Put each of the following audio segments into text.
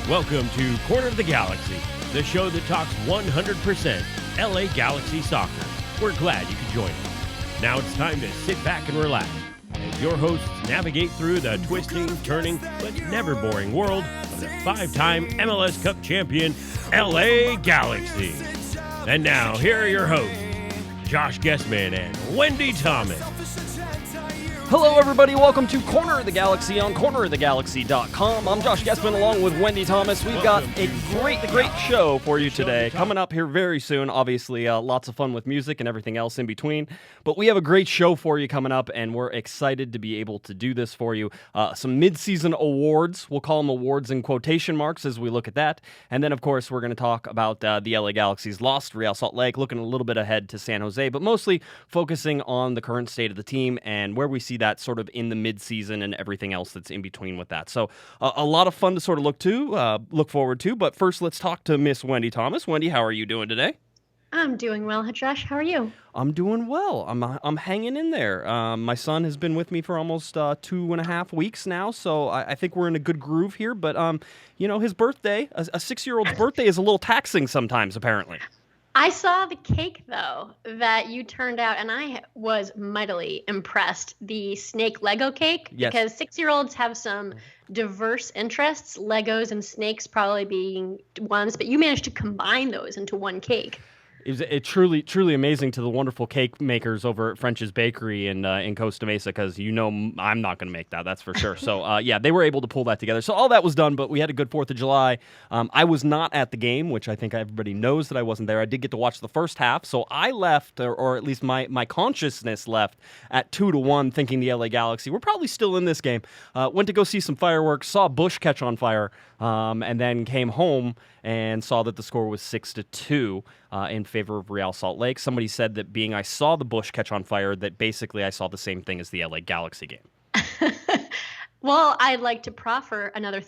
Welcome to Corner of the Galaxy, the show that talks 100% LA Galaxy soccer. We're glad you could join us. Now it's time to sit back and relax as your hosts navigate through the twisting, turning, but never boring world of the five-time MLS Cup champion, LA Galaxy. And now, here are your hosts, Josh Guesman and Wendy Thomas. Hello, everybody. Welcome to Corner of the Galaxy on cornerofthegalaxy.com. I'm Josh Guesman along with Wendy Thomas. We've got a great show for you today. Coming up here very soon, obviously, lots of fun with music and everything else in between. But we have a great show for you coming up, and we're excited to be able to do this for you. Some mid-season awards. We'll call them awards in quotation marks as we look at that. And then, of course, we're going to talk about the LA Galaxy's loss to Real Salt Lake, looking a little bit ahead to San Jose, but mostly focusing on the current state of the team and where we see that sort of in the mid-season and everything else that's in between with that. So a lot of fun to sort of look forward to. But first, let's talk to Miss Wendy Thomas. Wendy, how are you doing today? I'm doing well, Josh. How are you? I'm doing well. I'm hanging in there. My son has been with me for almost 2.5 weeks now, so I think we're in a good groove here. But his birthday, a 6-year-old's birthday, is a little taxing sometimes, apparently. I saw the cake, though, that you turned out, and I was mightily impressed. The snake Lego cake, yes. Because 6-year-olds have some diverse interests, Legos and snakes probably being ones, but you managed to combine those into one cake. It truly amazing to the wonderful cake makers over at French's Bakery in Costa Mesa, because I'm not going to make that, that's for sure. So, they were able to pull that together. So all that was done, but we had a good 4th of July. I was not at the game, which I think everybody knows that I wasn't there. I did get to watch the first half, so I left, or at least my consciousness left, at 2-1, thinking the LA Galaxy were probably still in this game. Went to go see some fireworks, saw Bush catch on fire, and then came home and saw that the score was 6-2 in favor of Real Salt Lake. Somebody said that I saw the Bush catch on fire, that basically I saw the same thing as the LA Galaxy game. Well, I'd like to proffer another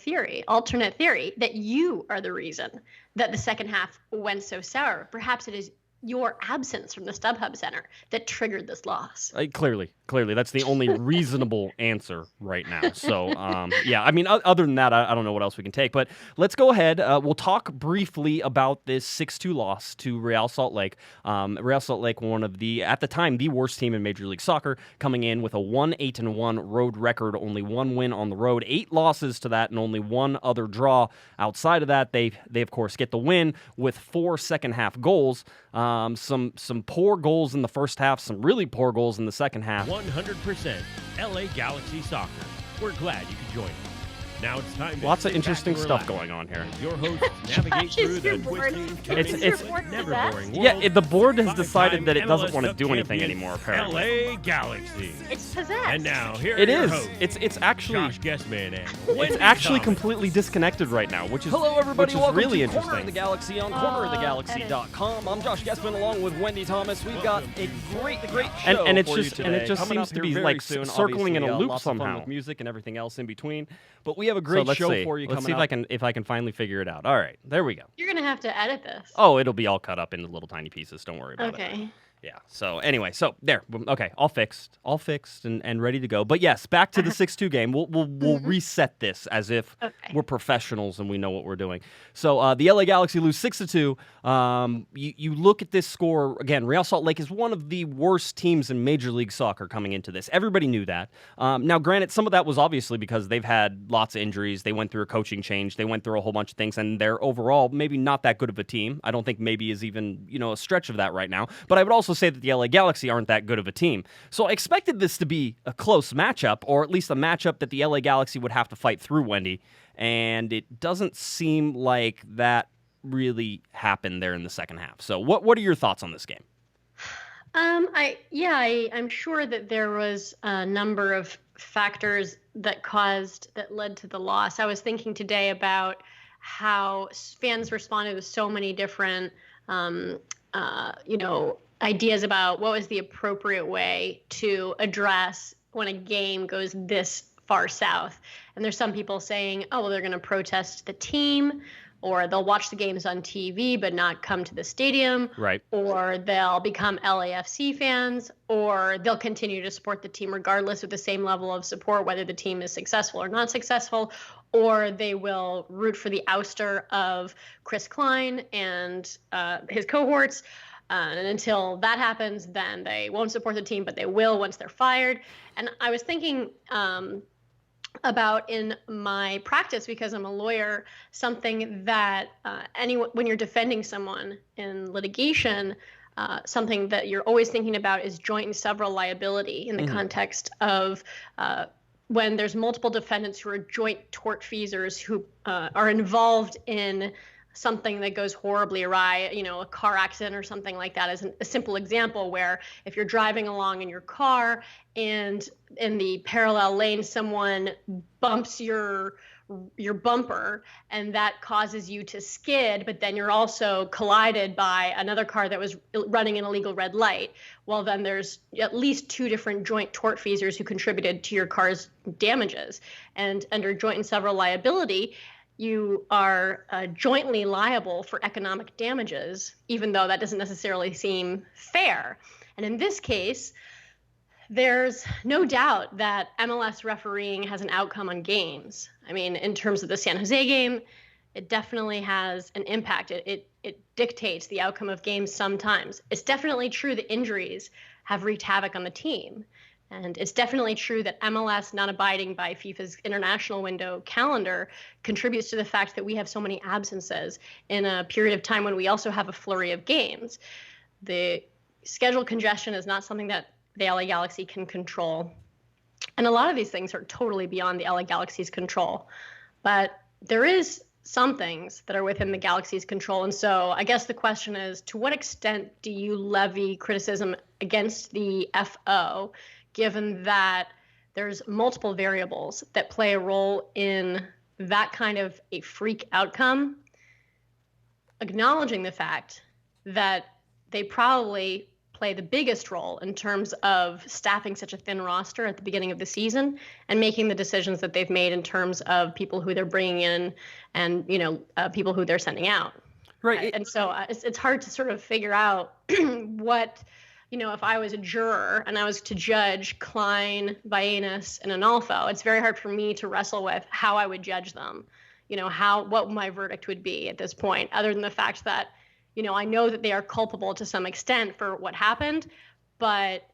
alternate theory, that you are the reason that the second half went so sour. Perhaps it is your absence from the StubHub Center that triggered this loss. Clearly. That's the only reasonable answer right now. So, other than that, I don't know what else we can take. But let's go ahead. We'll talk briefly about this 6-2 loss to Real Salt Lake. Real Salt Lake, one of at the time, the worst team in Major League Soccer, coming in with a 1-8-1 road record, only one win on the road, 8 losses to that, and only one other draw. Outside of that, they of course get the win with 4 second-half goals. Some poor goals in the first half, some really poor goals in the second half. 100% LA Galaxy soccer. We're glad you could join us. Now it's time to lots of interesting stuff going on here. Your hosts navigate through the twisting, turning, never boring world. Yeah, the board has decided that it doesn't want to do anything anymore, apparently. LA Galaxy. It's possessed. And now here it are your is. hosts, It's actually Josh Guesman and it's Wendy actually Thomas. completely disconnected right now, which is hello everybody. Which is Welcome really to interesting. Corner of the Galaxy on cornerofthegalaxy.com. I'm Josh Guesman along with Wendy Thomas. We've got a great show and it for just you today. and it just Coming seems up to here be very like soon, circling in a obviously, loop somehow with music and everything else in between. But we have a great show for you coming up. Let's see if I can finally figure it out. All right, there we go. You're going to have to edit this. Oh, it'll be all cut up into little tiny pieces. Don't worry about it. Okay. Yeah. So anyway, there. Okay, all fixed and ready to go. But yes, back to the 6-2 game. We'll reset this as if we're professionals and we know what we're doing. So the LA Galaxy lose 6-2. You look at this score again. Real Salt Lake is one of the worst teams in Major League Soccer coming into this. Everybody knew that. Now, granted, some of that was obviously because they've had lots of injuries. They went through a coaching change. They went through a whole bunch of things, and they're overall maybe not that good of a team. I don't think maybe is even a stretch of that right now. But I would also say that the LA Galaxy aren't that good of a team. So I expected this to be a close matchup, or at least a matchup that the LA Galaxy would have to fight through, Wendy. And it doesn't seem like that really happened there in the second half. So what are your thoughts on this game? I'm sure that there was a number of factors that led to the loss. I was thinking today about how fans responded with so many different ideas about what was the appropriate way to address when a game goes this far south. And there's some people saying, oh, well, they're going to protest the team, or they'll watch the games on TV but not come to the stadium, Right. or they'll become LAFC fans, or they'll continue to support the team regardless with the same level of support, whether the team is successful or not successful, or they will root for the ouster of Chris Klein and his cohorts. And until that happens, then they won't support the team, but they will once they're fired. And I was thinking about in my practice, because I'm a lawyer, something that when you're defending someone in litigation, something that you're always thinking about is joint and several liability in the context of when there's multiple defendants who are joint tortfeasors who are involved in something that goes horribly awry, a car accident or something like that is a simple example, where if you're driving along in your car and in the parallel lane someone bumps your bumper and that causes you to skid, but then you're also collided by another car that was running an illegal red light, well, then there's at least two different joint tortfeasors who contributed to your car's damages. And under joint and several liability, you are jointly liable for economic damages, even though that doesn't necessarily seem fair. And in this case, there's no doubt that MLS refereeing has an outcome on games. I mean, in terms of the San Jose game, it definitely has an impact. It dictates the outcome of games sometimes. It's definitely true that injuries have wreaked havoc on the team. And it's definitely true that MLS not abiding by FIFA's international window calendar contributes to the fact that we have so many absences in a period of time when we also have a flurry of games. The schedule congestion is not something that the LA Galaxy can control. And a lot of these things are totally beyond the LA Galaxy's control. But there is some things that are within the Galaxy's control. And so I guess the question is, to what extent do you levy criticism against the FO, given that there's multiple variables that play a role in that kind of a freak outcome, acknowledging the fact that they probably play the biggest role in terms of staffing such a thin roster at the beginning of the season and making the decisions that they've made in terms of people who they're bringing in and, people who they're sending out. Right. And so it's hard to sort of figure out what, if I was a juror and I was to judge Klein, Baenas, and Analfo, it's very hard for me to wrestle with how I would judge them, what my verdict would be at this point, other than the fact that, I know that they are culpable to some extent for what happened, but,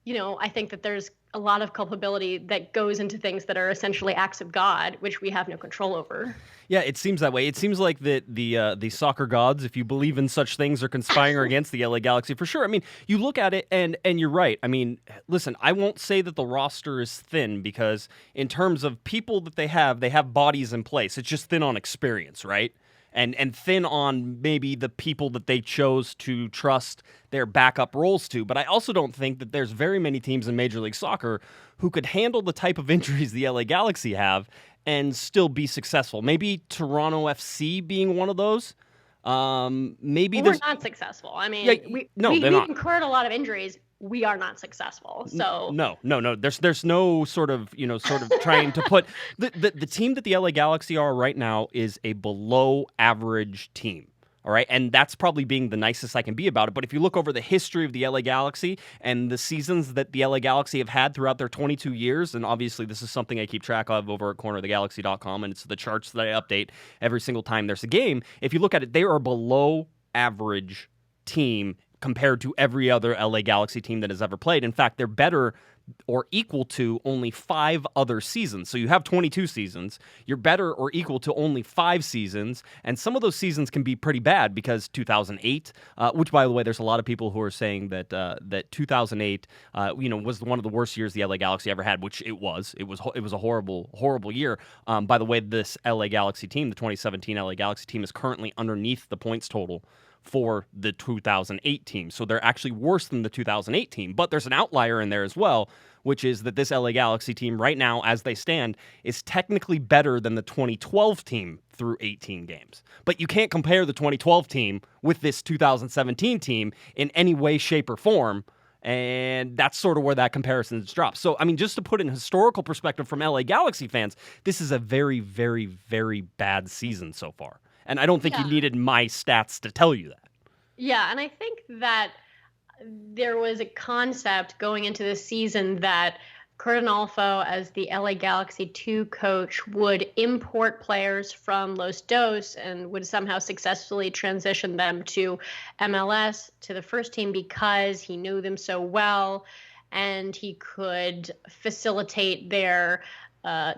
I think that there's a lot of culpability that goes into things that are essentially acts of God, which we have no control over. Yeah, it seems that way. It seems like that the soccer gods, if you believe in such things, are conspiring against the LA Galaxy for sure. I mean, you look at it and you're right. I mean, listen, I won't say that the roster is thin because in terms of people that they have bodies in place. It's just thin on experience, right? And thin on maybe the people that they chose to trust their backup roles to. But I also don't think that there's very many teams in Major League Soccer who could handle the type of injuries the LA Galaxy have and still be successful. Maybe Toronto FC being one of those. Maybe we're not successsul. I mean, we've incurred a lot of injuries. We are not successful. So no. There's no sort of trying to put the team that the LA Galaxy are right now is a below average team. All right. And that's probably being the nicest I can be about it. But if you look over the history of the LA Galaxy and the seasons that the LA Galaxy have had throughout their 22 years, and obviously this is something I keep track of over at cornerofthegalaxy.com, and it's the charts that I update every single time there's a game. If you look at it, they are a below average team compared to every other LA Galaxy team that has ever played. In fact, they're better or equal to only 5 other seasons. So you have 22 seasons. You're better or equal to only 5 seasons. And some of those seasons can be pretty bad because 2008, which, by the way, there's a lot of people who are saying that that 2008, was one of the worst years the LA Galaxy ever had, which it was. It was a horrible, horrible year. By the way, this LA Galaxy team, the 2017 LA Galaxy team, is currently underneath the points total for the 2008 team. So they're actually worse than the 2008 team. But there's an outlier in there as well, which is that this LA Galaxy team right now, as they stand, is technically better than the 2012 team through 18 games. But you can't compare the 2012 team with this 2017 team in any way, shape, or form. And that's sort of where that comparison drops. So, I mean, just to put in historical perspective from LA Galaxy fans, this is a very, very, very bad season so far. And I don't think you needed my stats to tell you that. Yeah, and I think that there was a concept going into this season that Curt Onalfo, as the LA Galaxy 2 coach, would import players from Los Dos and would somehow successfully transition them to MLS, to the first team, because he knew them so well and he could facilitate their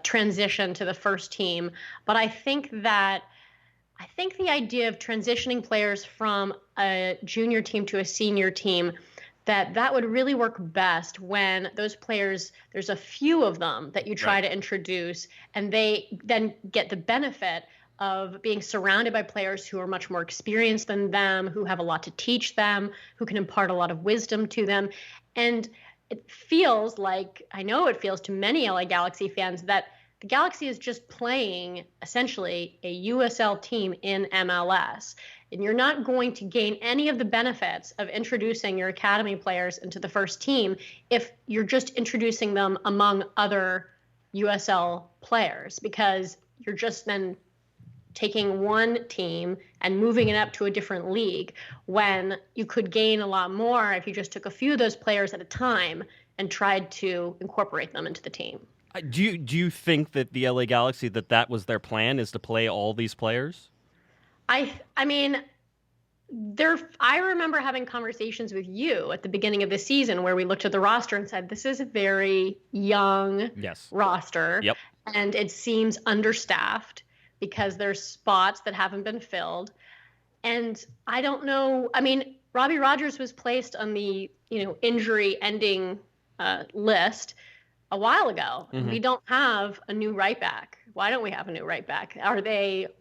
transition to the first team. But I think the idea of transitioning players from a junior team to a senior team, that would really work best when those players, there's a few of them that you try to introduce, and they then get the benefit of being surrounded by players who are much more experienced than them, who have a lot to teach them, who can impart a lot of wisdom to them. And it feels like, I know it feels to many LA Galaxy fans, that the Galaxy is just playing essentially a USL team in MLS. And you're not going to gain any of the benefits of introducing your academy players into the first team if you're just introducing them among other USL players, because you're just then taking one team and moving it up to a different league, when you could gain a lot more if you just took a few of those players at a time and tried to incorporate them into the team. Do you think that the LA Galaxy, that was their plan, is to play all these players? I mean, I remember having conversations with you at the beginning of the season where we looked at the roster and said, this is a very young roster. Yep. And it seems understaffed because there's spots that haven't been filled. And I don't know. I mean, Robbie Rogers was placed on the, injury ending list a while ago. Mm-hmm. We don't have a new right back. Why don't we have a new right back?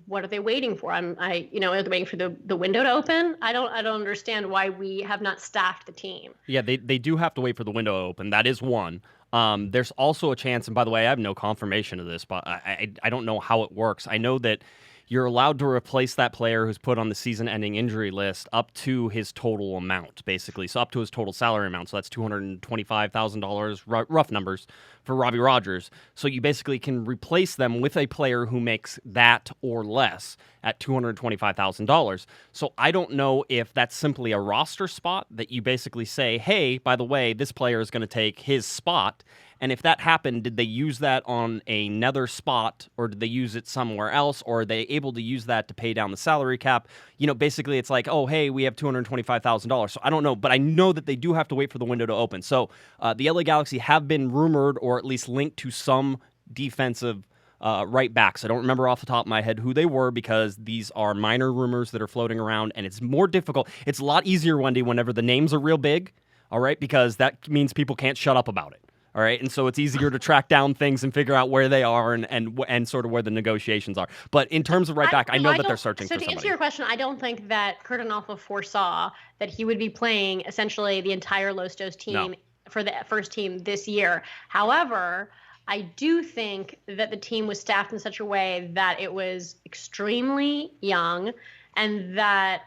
What are they waiting for? Are they waiting for the window to open? I don't understand why we have not staffed the team. Yeah, they do have to wait for the window to open. That is one. There's also a chance, and by the way, I have no confirmation of this, but I don't know how it works. I know that you're allowed to replace that player who's put on the season-ending injury list up to his total amount, basically. So up to his total salary amount. So that's $225,000, rough numbers, for Robbie Rogers. So you basically can replace them with a player who makes that or less at $225,000. So I don't know if that's simply a roster spot that you basically say, hey, by the way, this player is going to take his spot. And if that happened, did they use that on another spot, or did they use it somewhere else, or are they able to use that to pay down the salary cap? Basically it's like, oh, hey, we have $225,000. So I don't know, but I know that they do have to wait for the window to open. So the LA Galaxy have been rumored, or at least linked to some defensive right backs. I don't remember off the top of my head who they were, because these are minor rumors that are floating around, and it's more difficult. It's a lot easier, Wendy, whenever the names are real big, all right, because that means people can't shut up about it. All right, and so it's easier to track down things and figure out where they are and sort of where the negotiations are. But in terms of right back, I know that they're searching for somebody. So to answer your question, I don't think that Curt Onalfo foresaw that he would be playing essentially the entire Los Dos team for the first team this year. However, I do think that the team was staffed in such a way that it was extremely young, and that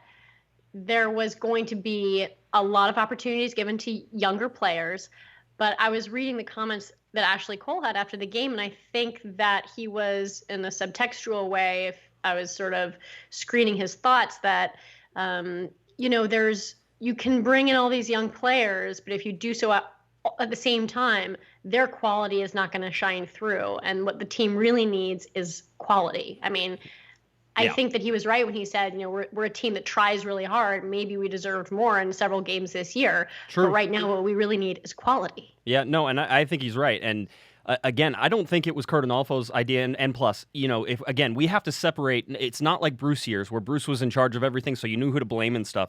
there was going to be a lot of opportunities given to younger players. But I was reading the comments that Ashley Cole had after the game, and I think that he was, in a subtextual way, if I was sort of screening his thoughts, that, you can bring in all these young players, but if you do so at the same time, their quality is not going to shine through. And what the team really needs is quality. I mean, I think that he was right when he said, we're a team that tries really hard. Maybe we deserved more in several games this year. True. But right now, what we really need is quality. Yeah, no, and I think he's right. And again, I don't think it was Curt Onalfo's idea. And plus, if again, we have to separate. It's not like Bruce years, where Bruce was in charge of everything, so you knew who to blame and stuff.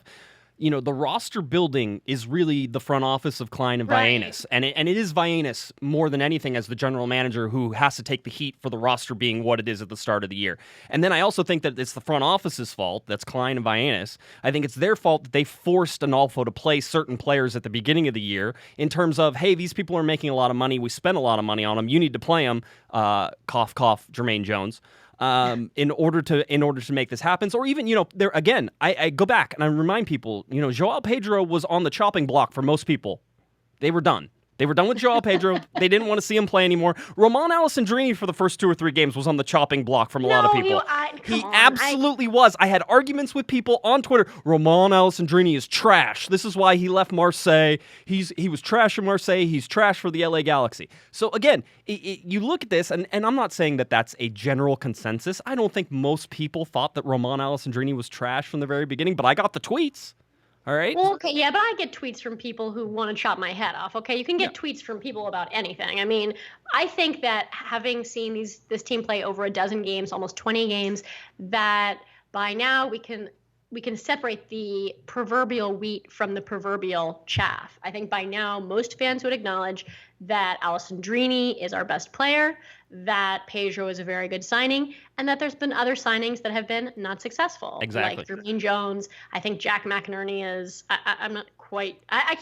The roster building is really the front office of Klein and Vagenas. And it is Vagenas more than anything as the general manager who has to take the heat for the roster being what it is at the start of the year. And then I also think that it's the front office's fault, that's Klein and Vagenas. I think it's their fault that they forced Onalfo to play certain players at the beginning of the year in terms of, hey, these people are making a lot of money, we spent a lot of money on them, you need to play them, cough, cough, Jermaine Jones. In order to make this happen. Or even, there again, I go back and I remind people, Joao Pedro was on the chopping block for most people. They were done. They were done with Joao Pedro. They didn't want to see him play anymore. Roman Alessandrini for the first 2 or 3 games was on the chopping block from a lot of people. He absolutely was. I had arguments with people on Twitter. Roman Alessandrini is trash. This is why he left Marseille. He was trash in Marseille. He's trash for the LA Galaxy. So again, you look at this, and I'm not saying that that's a general consensus. I don't think most people thought that Roman Alessandrini was trash from the very beginning, but I got the tweets. All right. Well, okay, yeah, but I get tweets from people who want to chop my head off. Okay, you can get tweets from people about anything. I mean, I think that having seen this team play over a dozen games, almost 20 games, that by now we can separate the proverbial wheat from the proverbial chaff. I think by now most fans would acknowledge that Alessandrini is our best player, that Pedro is a very good signing, and that there's been other signings that have been not successful. Exactly. Like Jermaine Jones. I think Jack McInerney is. I'm not quite. I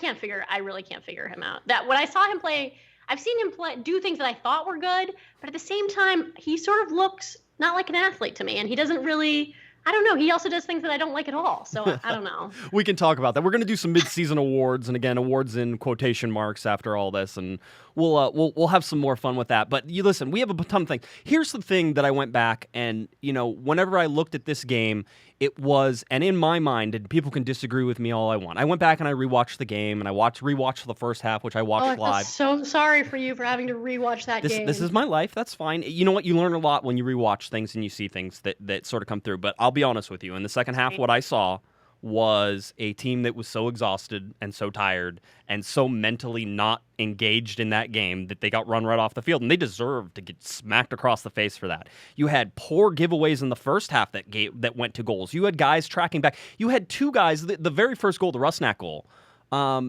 really can't figure him out. That when I saw him play, I've seen him do things that I thought were good, but at the same time, he sort of looks not like an athlete to me, and he doesn't really. I don't know. He also does things that I don't like at all. So I don't know. We can talk about that. We're going to do some midseason awards, and again, awards in quotation marks after all this, and we'll have some more fun with that. But you listen, we have a ton of things. Here's the thing that I went back and whenever I looked at this game, it was, and in my mind, and people can disagree with me all I want. I went back and I rewatched the game, and I rewatched the first half, which I watched live. I'm so sorry for you for having to rewatch that game. This is my life. That's fine. You know what? You learn a lot when you rewatch things and you see things that sort of come through. But I'll be honest with you. In the second half, what I saw was a team that was so exhausted and so tired and so mentally not engaged in that game that they got run right off the field, and they deserved to get smacked across the face for that. You had poor giveaways in the first half that went to goals. You had guys tracking back. You had 2 guys, the very first goal, the Rusnak goal,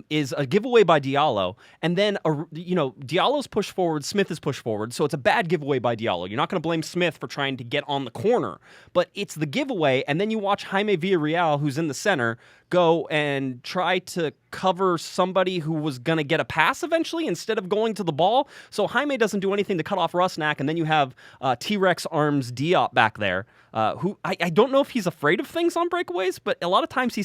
is a giveaway by Diallo, and then Diallo's pushed forward, Smith is pushed forward, so it's a bad giveaway by Diallo. You're not going to blame Smith for trying to get on the corner, but it's the giveaway, and then you watch Jaime Villarreal, who's in the center, go and try to cover somebody who was going to get a pass eventually instead of going to the ball. So Jaime doesn't do anything to cut off Rusnak, and then you have T-Rex arms Diop back there, who I don't know if he's afraid of things on breakaways, but a lot of times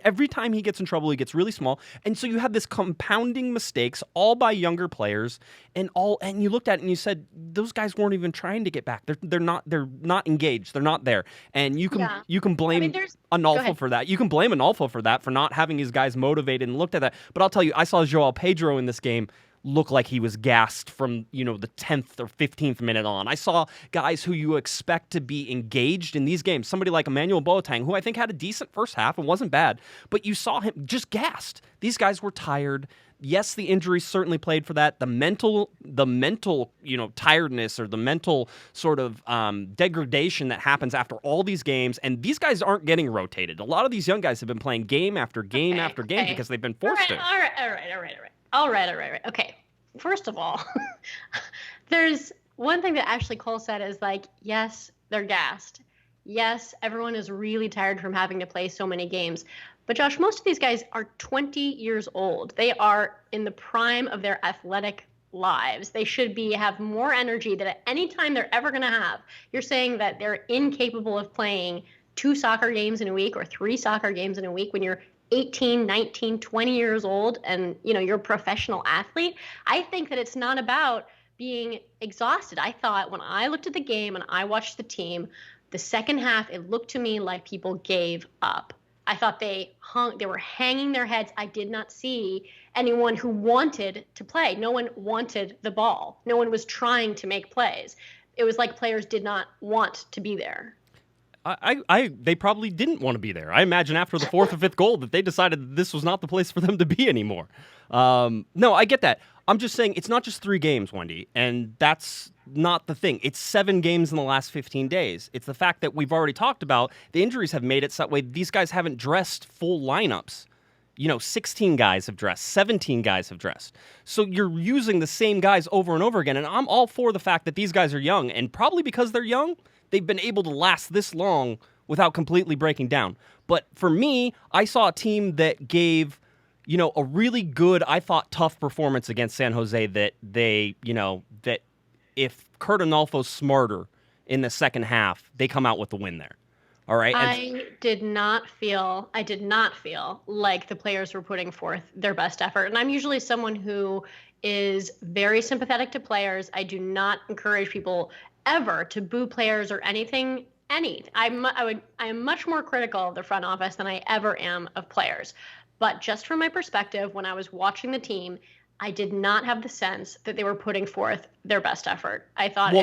every time he gets in trouble, he gets really small. And so you have this compounding mistakes, all by younger players, and you looked at it and you said, those guys weren't even trying to get back. They're not engaged. They're not there. And you can blame Analfo for that. You can blame Analfo for that, for not having his guys motivated and looked at that. But I'll tell you, I saw Joao Pedro in this game look like he was gassed from, the 10th or 15th minute on. I saw guys who you expect to be engaged in these games. Somebody like Emmanuel Boateng, who I think had a decent first half and wasn't bad, but you saw him just gassed. These guys were tired. Yes, the injuries certainly played for that. The mental, tiredness or the mental sort of degradation that happens after all these games, and these guys aren't getting rotated. A lot of these young guys have been playing game after game after game because they've been forced to. All right. Okay. First of all, there's one thing that Ashley Cole said is like, yes, they're gassed. Yes, everyone is really tired from having to play so many games. But Josh, most of these guys are 20 years old. They are in the prime of their athletic lives. They should have more energy than at any time they're ever going to have. You're saying that they're incapable of playing 2 soccer games in a week or 3 soccer games in a week when you're 18, 19, 20 years old and, you're a professional athlete. I think that it's not about being exhausted. I thought when I looked at the game and I watched the team, the second half, it looked to me like people gave up. I thought they were hanging their heads. I did not see anyone who wanted to play. No one wanted the ball. No one was trying to make plays. It was like players did not want to be there. They probably didn't want to be there. I imagine after the 4th or 5th goal that they decided that this was not the place for them to be anymore. No, I get that. I'm just saying it's not just 3 games, Wendy, and that's not the thing. It's 7 games in the last 15 days. It's the fact that we've already talked about the injuries have made it so that way these guys haven't dressed full lineups. 16 guys have dressed, 17 guys have dressed. So you're using the same guys over and over again, and I'm all for the fact that these guys are young, and probably because they're young, they've been able to last this long without completely breaking down. But for me, I saw a team that gave, a really good, I thought, tough performance against San Jose that that if Kurt Analfo's smarter in the second half, they come out with the win there. All right. I did not feel like the players were putting forth their best effort. And I'm usually someone who is very sympathetic to players. I do not encourage people ever to boo players or anything. I am much more critical of the front office than I ever am of players. But just from my perspective, when I was watching the team, I did not have the sense that they were putting forth their best effort. I thought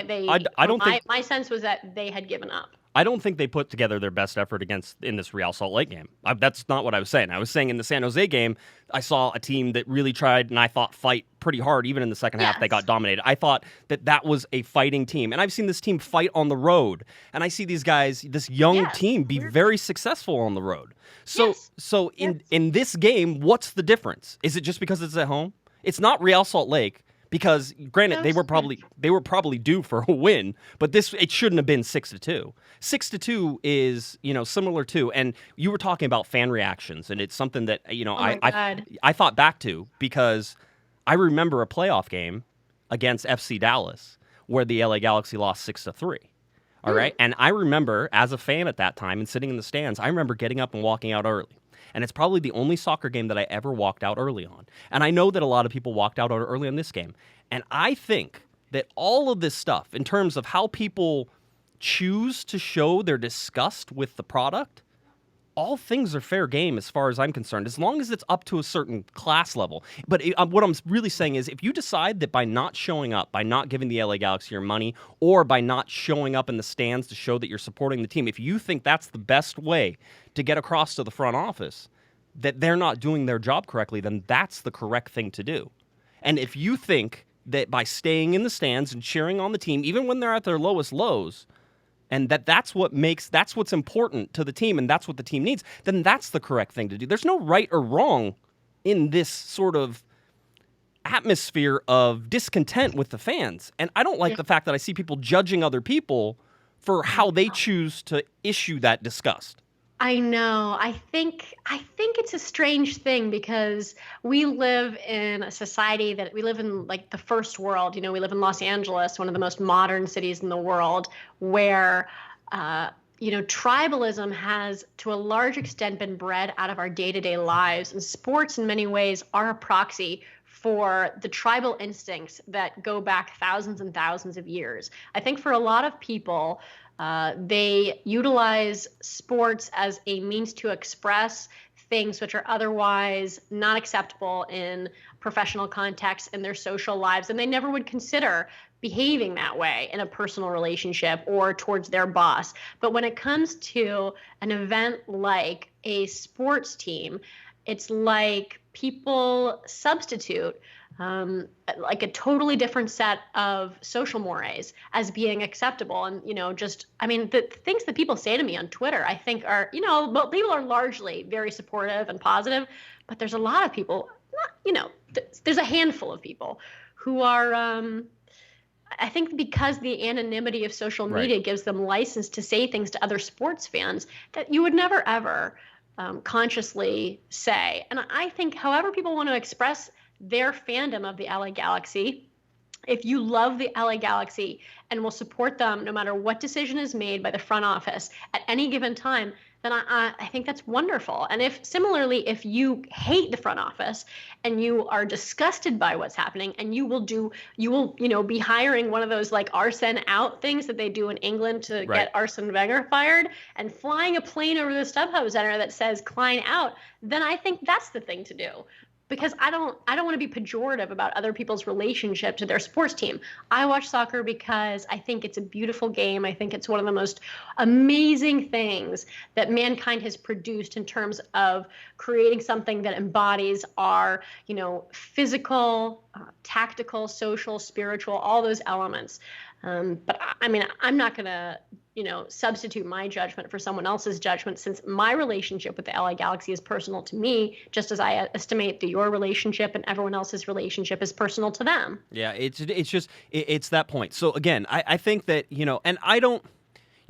my sense was that they had given up. I don't think they put together their best effort in this Real Salt Lake game. That's not what I was saying. I was saying in the San Jose game, I saw a team that really tried, and I thought fight pretty hard. Even in the second half, they got dominated. I thought that was a fighting team. And I've seen this team fight on the road. And I see these guys, this young team, be very successful on the road. So in this game, what's the difference? Is it just because it's at home? It's not Real Salt Lake. Because granted, they were probably due for a win, but it shouldn't have been 6-2. 6-2 is similar to, and you were talking about fan reactions, and it's something that I thought back to because I remember a playoff game against FC Dallas where the LA Galaxy lost 6-3. All right, and I remember as a fan at that time and sitting in the stands, I remember getting up and walking out early. And it's probably the only soccer game that I ever walked out early on. And I know that a lot of people walked out early on this game. And I think that all of this stuff, in terms of how people choose to show their disgust with the product, all things are fair game as far as I'm concerned, as long as it's up to a certain class level. But what I'm really saying is if you decide that by not showing up, by not giving the LA Galaxy your money, or by not showing up in the stands to show that you're supporting the team, if you think that's the best way to get across to the front office that they're not doing their job correctly, then that's the correct thing to do. And if you think that by staying in the stands and cheering on the team, even when they're at their lowest lows, and that's what's important to the team and that's what the team needs, then that's the correct thing to do. There's no right or wrong in this sort of atmosphere of discontent with the fans. And I don't like the fact that I see people judging other people for how they choose to issue that disgust. I know. I think it's a strange thing because we live in a society that we live in like the first world. We live in Los Angeles, one of the most modern cities in the world, where tribalism has to a large extent been bred out of our day-to-day lives, and sports in many ways are a proxy for the tribal instincts that go back thousands and thousands of years. I think for a lot of people, they utilize sports as a means to express things which are otherwise not acceptable in professional contexts in their social lives, and they never would consider behaving that way in a personal relationship or towards their boss. But when it comes to an event like a sports team, it's like people substitute like a totally different set of social mores as being acceptable. And, the things that people say to me on Twitter, I think are, people are largely very supportive and positive, but there's a lot of people, there's a handful of people who are, I think because the anonymity of social media gives them license to say things to other sports fans that you would never, ever consciously say. And I think however people want to express their fandom of the LA Galaxy, if you love the LA Galaxy and will support them no matter what decision is made by the front office at any given time, then I think that's wonderful. And if you hate the front office and you are disgusted by what's happening, and you will be hiring one of those like Arsene out things that they do in England to get Arsene Wenger fired, and flying a plane over the StubHub Center that says Klein out, then I think that's the thing to do. Because I don't want to be pejorative about other people's relationship to their sports team. I watch soccer because I think it's a beautiful game. I think it's one of the most amazing things that mankind has produced in terms of creating something that embodies our, physical, tactical, social, spiritual, all those elements. But I'm not going to, substitute my judgment for someone else's judgment, since my relationship with the LA Galaxy is personal to me, just as I estimate that your relationship and everyone else's relationship is personal to them. Yeah, it's that point. So again, I think that, and I don't,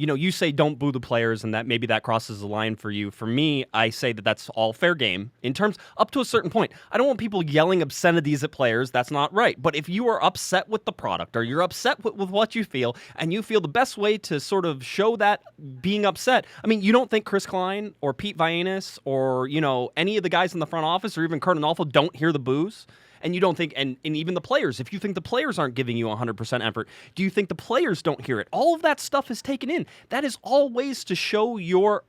you say don't boo the players, and that maybe that crosses the line for you. For me, I say that that's all fair game in terms up to a certain point. I don't want people yelling obscenities at players. That's not right. But if you are upset with the product, or you're upset with what you feel, and you feel the best way to sort of show that being upset, you don't think Chris Klein or Pete Vianis or, any of the guys in the front office or even Kurt Onalfo don't hear the boos And you don't think, and even the players, if you think the players aren't giving you 100% effort, do you think the players don't hear it? All of that stuff is taken in. That is all ways to show your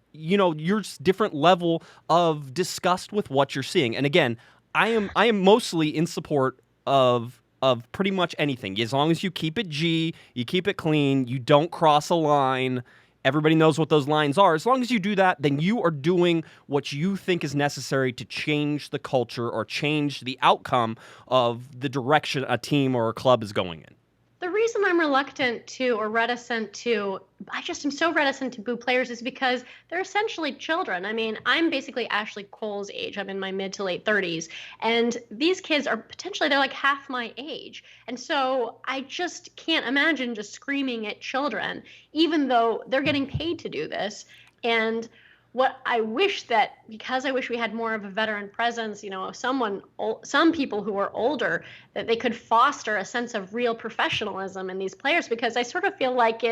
different level of disgust with what you're seeing. And again, I am mostly in support of pretty much anything. As long as you keep it G, you keep it clean, you don't cross a line. Everybody knows what those lines are. As long as you do that, then you are doing what you think is necessary to change the culture or change the outcome of the direction a team or a club is going in. The reason I'm reluctant to, or reticent to, I just am so reticent to boo players is because they're essentially children. I mean, I'm basically Ashley Cole's age. I'm in my mid to late 30s. And these kids are they're like half my age. And so I just can't imagine just screaming at children, even though they're getting paid to do this. And what I wish because I wish we had more of a veteran presence, some people who are older, that they could foster a sense of real professionalism in these players, because I sort of feel like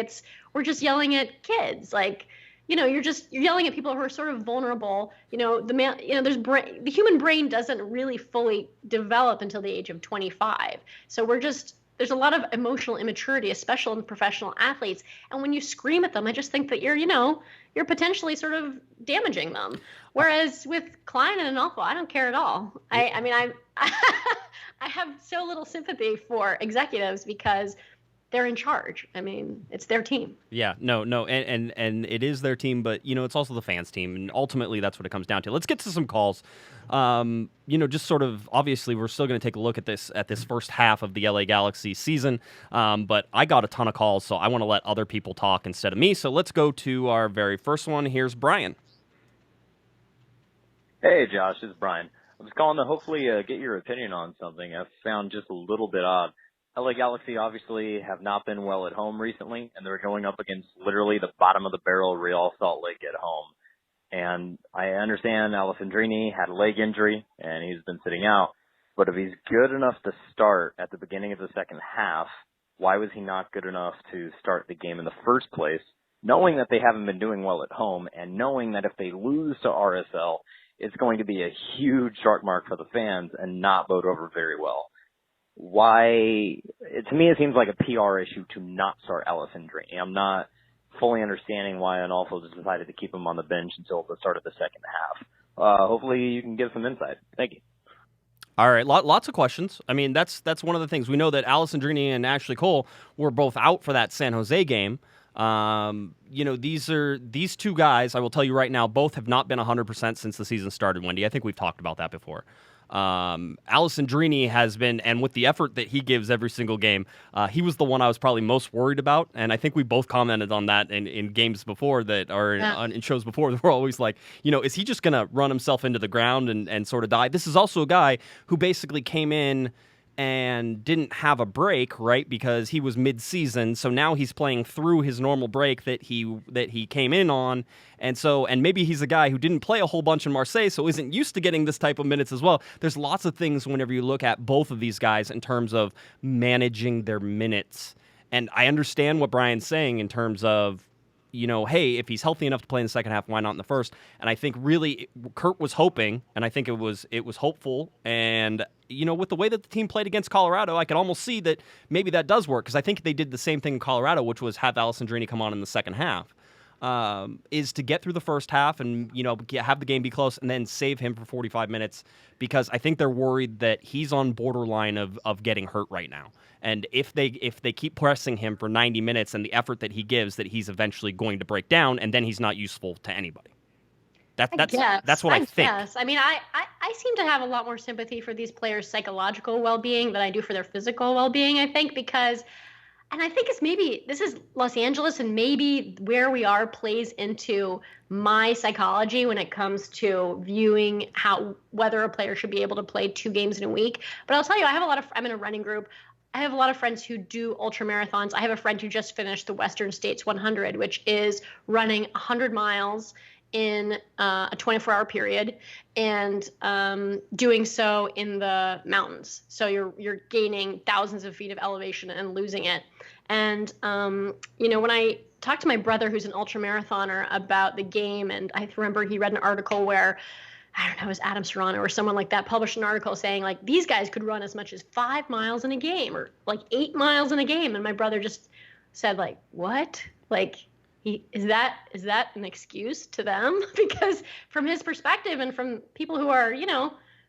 we're just yelling at kids. Like, you're yelling at people who are sort of vulnerable. The human brain doesn't really fully develop until the age of 25. So there's a lot of emotional immaturity, especially in professional athletes. And when you scream at them, I just think that you're potentially sort of damaging them. Whereas with Klein and Analfo, I don't care at all. I have so little sympathy for executives because they're in charge. I mean, it's their team. Yeah, no, and it is their team, but it's also the fans' team, and ultimately that's what it comes down to. Let's get to some calls. Just sort of obviously we're still going to take a look at this first half of the LA Galaxy season, but I got a ton of calls, so I want to let other people talk instead of me. So let's go to our very first one. Here's Brian. Hey, Josh, this is Brian. I was calling to hopefully get your opinion on something I found just a little bit odd. LA Galaxy obviously have not been well at home recently, and they're going up against literally the bottom of the barrel Real Salt Lake at home. And I understand Alessandrini had a leg injury, and he's been sitting out. But if he's good enough to start at the beginning of the second half, why was he not good enough to start the game in the first place, knowing that they haven't been doing well at home, and knowing that if they lose to RSL, it's going to be a huge shark mark for the fans and not bode over very well? To me, it seems like a PR issue to not start Alessandrini. I'm not fully understanding why Analfo just decided to keep him on the bench until the start of the second half. Hopefully you can give some insight. Thank you. All right, lots of questions. I mean, that's one of the things. We know that Alessandrini and Ashley Cole were both out for that San Jose game. These two guys, I will tell you right now, both have not been 100% since the season started, Wendy. I think we've talked about that before. Alessandrini has been, and with the effort that he gives every single game, he was the one I was probably most worried about, and I think we both commented on that in games before that, or in shows before, that we're always like, is he just going to run himself into the ground and sort of die? This is also a guy who basically came in and didn't have a break, right? Because he was midseason, so now he's playing through his normal break that he came in on, and maybe he's a guy who didn't play a whole bunch in Marseille, so isn't used to getting this type of minutes as well. There's lots of things whenever you look at both of these guys in terms of managing their minutes, and I understand what Brian's saying in terms of, hey, if he's healthy enough to play in the second half, why not in the first? And I think really Kurt was hoping, and I think it was hopeful. And, with the way that the team played against Colorado, I could almost see that maybe that does work, because I think they did the same thing in Colorado, which was have Alessandrini come on in the second half, is to get through the first half and, have the game be close and then save him for 45 minutes, because I think they're worried that he's on borderline of getting hurt right now. And if they keep pressing him for 90 minutes and the effort that he gives, that he's eventually going to break down, and then he's not useful to anybody. That's what I think. Yes. I mean, I seem to have a lot more sympathy for these players' psychological well-being than I do for their physical well-being, I think, because, and I think this is Los Angeles, and maybe where we are plays into my psychology when it comes to viewing whether a player should be able to play 2 games in a week. But I'll tell you, I'm in a running group. I have a lot of friends who do ultra marathons. I have a friend who just finished the Western States 100, which is running 100 miles in a 24-hour period, and doing so in the mountains. So you're gaining thousands of feet of elevation and losing it. And when I talked to my brother, who's an ultra marathoner, about the game, and I remember he read an article where I don't know, it was Adam Serrano or someone like that published an article saying like these guys could run as much as 5 miles in a game or like 8 miles in a game. And my brother just said like, what? Like, is that an excuse to them? Because from his perspective and from people who are,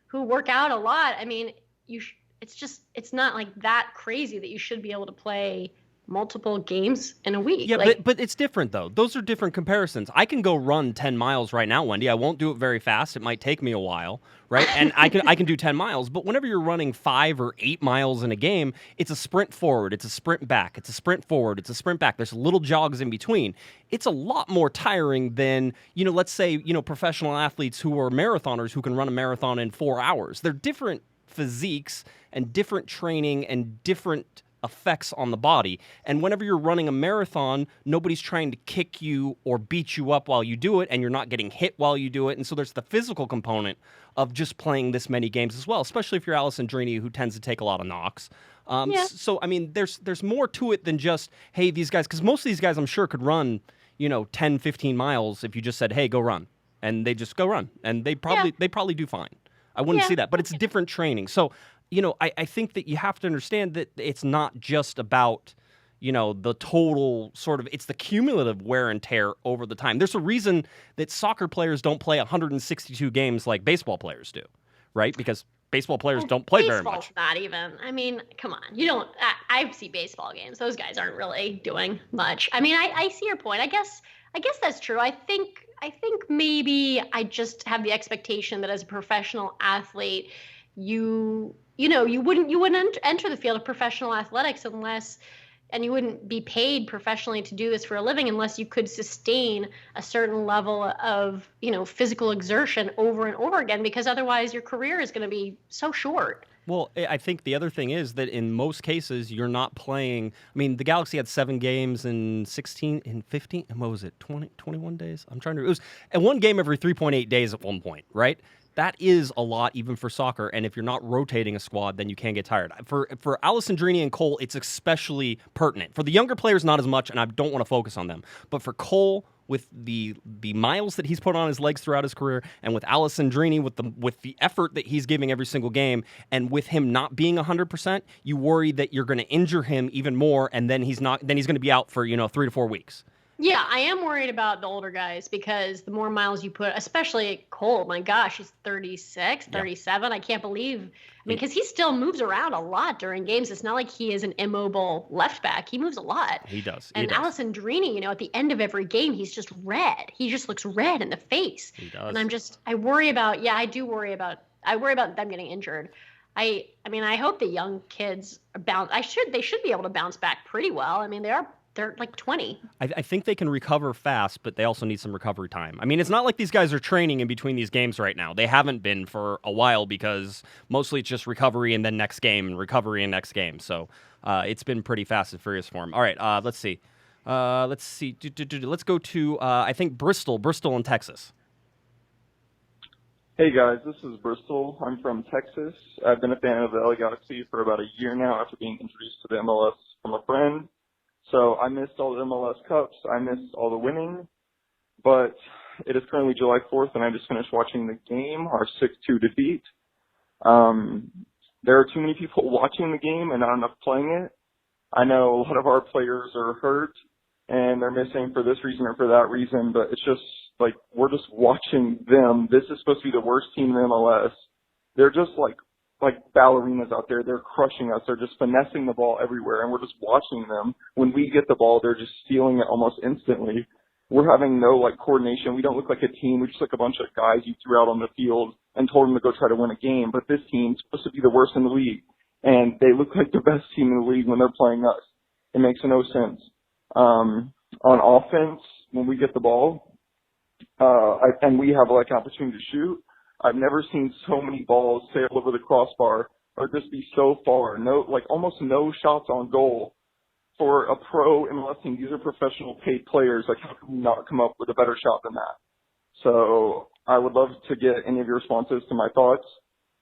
who work out a lot, I mean, it's not like that crazy that you should be able to play multiple games in a week. Yeah, but it's different, though. Those are different comparisons. I can go run 10 miles right now, Wendy. I won't do it very fast. It might take me a while, right? And I can do 10 miles. But whenever you're running 5 or 8 miles in a game, it's a sprint forward. It's a sprint back. It's a sprint forward. It's a sprint back. There's little jogs in between. It's a lot more tiring than, let's say, professional athletes who are marathoners who can run a marathon in 4 hours. They're different physiques and different training and different effects on the body. And whenever you're running a marathon, nobody's trying to kick you or beat you up while you do it, and you're not getting hit while you do it. And so there's the physical component of just playing this many games as well, especially if you're Allison Drini, who tends to take a lot of knocks. So, I mean, there's more to it than just, hey, these guys, because most of these guys I'm sure could run, 10, 15 miles if you just said, hey, go run. And they just go run. And they probably do fine. I wouldn't see that. But it's different training. So, I think that you have to understand that it's not just about, the total sort of, it's the cumulative wear and tear over the time. There's a reason that soccer players don't play 162 games like baseball players do, right? Because baseball players don't play very much. Baseball's not even. I mean, come on. You don't. I see baseball games. Those guys aren't really doing much. I mean, I see your point. I guess that's true. I think maybe I just have the expectation that as a professional athlete, you wouldn't enter the field of professional athletics and you wouldn't be paid professionally to do this for a living unless you could sustain a certain level of, physical exertion over and over again, because otherwise your career is going to be so short. Well, I think the other thing is that in most cases, you're not playing. I mean, the Galaxy had 7 games in 16, in 15, and what was it, 21 days? It was at one game every 3.8 days at one point, right? That is a lot even for soccer, and if you're not rotating a squad, then you can get tired. For Allison Drini and Cole, it's especially pertinent. For the younger players, not as much, and I don't want to focus on them. But for Cole, with the miles that he's put on his legs throughout his career, and with Allison Drini, with the effort that he's giving every single game, and with him not being 100%, you worry that you're going to injure him even more, and then he's going to be out for 3 to 4 weeks. Yeah, I am worried about the older guys because the more miles you put, especially Cole, my gosh, he's 36, 37. Yeah. I can't believe, because he still moves around a lot during games. It's not like he is an immobile left back. He moves a lot. He does. And Allison Drini, at the end of every game, he's just red. He just looks red in the face. He does. And I worry about them getting injured. I hope the young kids they should be able to bounce back pretty well. I mean, they're like 20. I think they can recover fast, but they also need some recovery time. I mean, it's not like these guys are training in between these games right now. They haven't been for a while because mostly it's just recovery and then next game and recovery and next game. So it's been pretty fast and furious for them. All right, let's see. Let's go to, I think, Bristol in Texas. Hey guys, this is Bristol. I'm from Texas. I've been a fan of the LA Galaxy for about a year now after being introduced to the MLS from a friend. So I missed all the MLS Cups. I missed all the winning. But it is currently July 4th, and I just finished watching the game, our 6-2 defeat. There are too many people watching the game and not enough playing it. I know a lot of our players are hurt, and they're missing for this reason or for that reason, but it's just like we're just watching them. This is supposed to be the worst team in MLS. They're just like ballerinas out there. They're crushing us. They're just finessing the ball everywhere, and we're just watching them. When we get the ball, they're just stealing it almost instantly. We're having no coordination. We don't look like a team. We just look like a bunch of guys you threw out on the field and told them to go try to win a game. But this team's supposed to be the worst in the league, and they look like the best team in the league when they're playing us. It makes no sense. On offense, when we get the ball, and we have an opportunity to shoot, I've never seen so many balls sail over the crossbar or just be so far. Almost no shots on goal for a pro MLS team. These are professional paid players. How can we not come up with a better shot than that? So I would love to get any of your responses to my thoughts.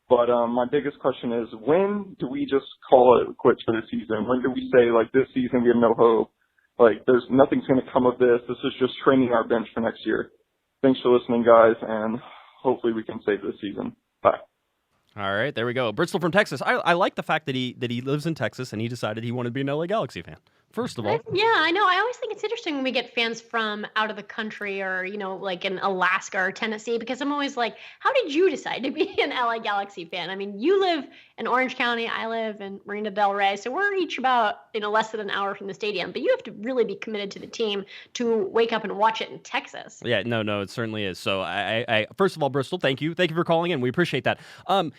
But my biggest question is, when do we just call it quits for this season? When do we say, this season we have no hope? There's nothing's going to come of this. This is just training our bench for next year. Thanks for listening, guys, and hopefully we can save this season. Bye. All right, there we go. Bristol from Texas. I like the fact that he lives in Texas and he decided he wanted to be an LA Galaxy fan. First of all. Yeah, I know. I always think it's interesting when we get fans from out of the country or, like in Alaska or Tennessee, because I'm always like, how did you decide to be an LA Galaxy fan? I mean, you live in Orange County. I live in Marina Del Rey. So we're each about, less than an hour from the stadium. But you have to really be committed to the team to wake up and watch it in Texas. Yeah, no, it certainly is. So I first of all, Bristol, thank you for calling in. We appreciate that. One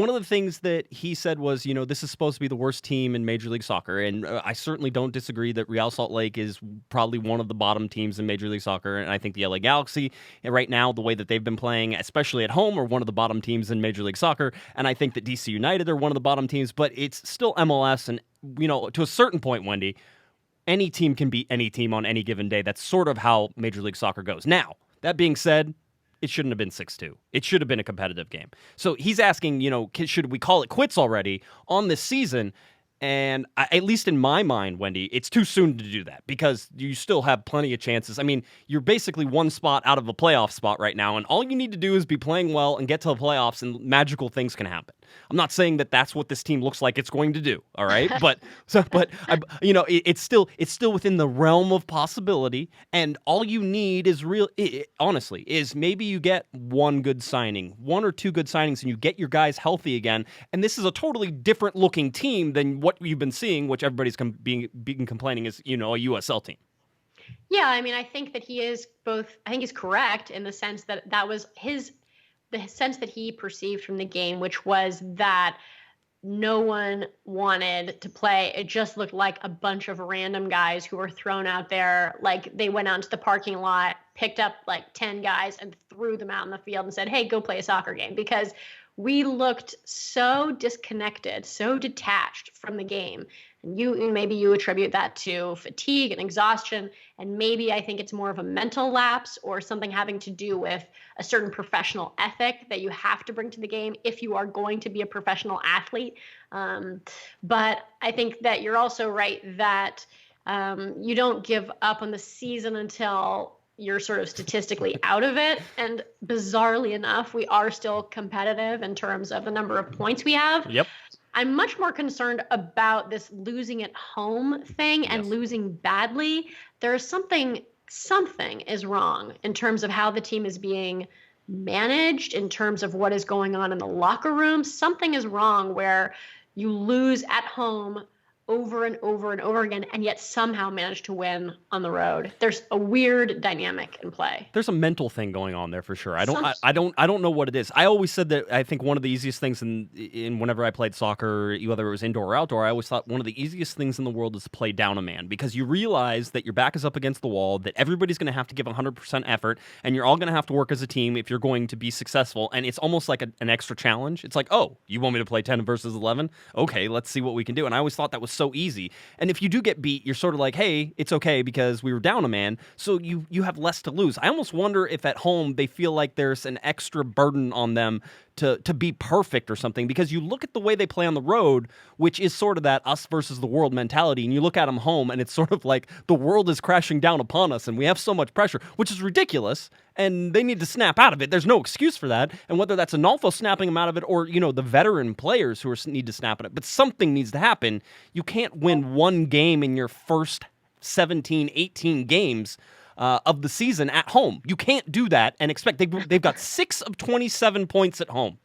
of the things that he said was, this is supposed to be the worst team in Major League Soccer, and I certainly don't disagree that Real Salt Lake is probably one of the bottom teams in Major League Soccer, and I think the LA Galaxy, right now, the way that they've been playing, especially at home, are one of the bottom teams in Major League Soccer, and I think that DC United are one of the bottom teams, but it's still MLS, and, to a certain point, Wendy, any team can beat any team on any given day. That's sort of how Major League Soccer goes. Now, that being said, it shouldn't have been 6-2. It should have been a competitive game. So he's asking, should we call it quits already on this season? And at least in my mind, Wendy, it's too soon to do that because you still have plenty of chances. I mean, you're basically one spot out of a playoff spot right now, and all you need to do is be playing well and get to the playoffs, and magical things can happen. I'm not saying that that's what this team looks like it's going to do, all right? It's still within the realm of possibility, and all you need is honestly, is maybe you get one or two good signings, and you get your guys healthy again, and this is a totally different looking team than what you've been seeing, which everybody's been complaining is, a USL team. Yeah, I mean, I think that he is both. I think he's correct in the sense that was the sense that he perceived from the game, which was that no one wanted to play. It just looked like a bunch of random guys who were thrown out there. Like they went out into the parking lot, picked up like 10 guys and threw them out in the field and said, hey, go play a soccer game, because we looked so disconnected, so detached from the game. And maybe you attribute that to fatigue and exhaustion. And maybe I think it's more of a mental lapse or something having to do with a certain professional ethic that you have to bring to the game if you are going to be a professional athlete. But I think that you're also right that you don't give up on the season until you're sort of statistically out of it. And bizarrely enough, we are still competitive in terms of the number of points we have. Yep. I'm much more concerned about this losing at home thing and losing badly. There's something is wrong in terms of how the team is being managed, in terms of what is going on in the locker room. Something is wrong where you lose at home over and over and over again, and yet somehow manage to win on the road. There's a weird dynamic in play. There's a mental thing going on there for sure. I don't know what it is. I always said that I think one of the easiest things in whenever I played soccer, whether it was indoor or outdoor, I always thought one of the easiest things in the world is to play down a man, because you realize that your back is up against the wall, that everybody's going to have to give 100% effort, and you're all going to have to work as a team if you're going to be successful. And it's almost like an extra challenge. It's like, oh, you want me to play 10 versus 11? Okay, let's see what we can do. And I always thought that was so easy. And if you do get beat, you're sort of like, hey, it's okay because we were down a man, so you have less to lose. I almost wonder if at home they feel like there's an extra burden on them to be perfect or something, because you look at the way they play on the road, which is sort of that us versus the world mentality, and you look at them home and it's sort of like the world is crashing down upon us and we have so much pressure, which is ridiculous, and they need to snap out of it. There's no excuse for that, and whether that's Analfo snapping them out of it or, the veteran players who need to snap at it, but something needs to happen. You can't win one game in your first 17, 18 games of the season at home. You can't do that and expect they've got 6 of 27 points at home.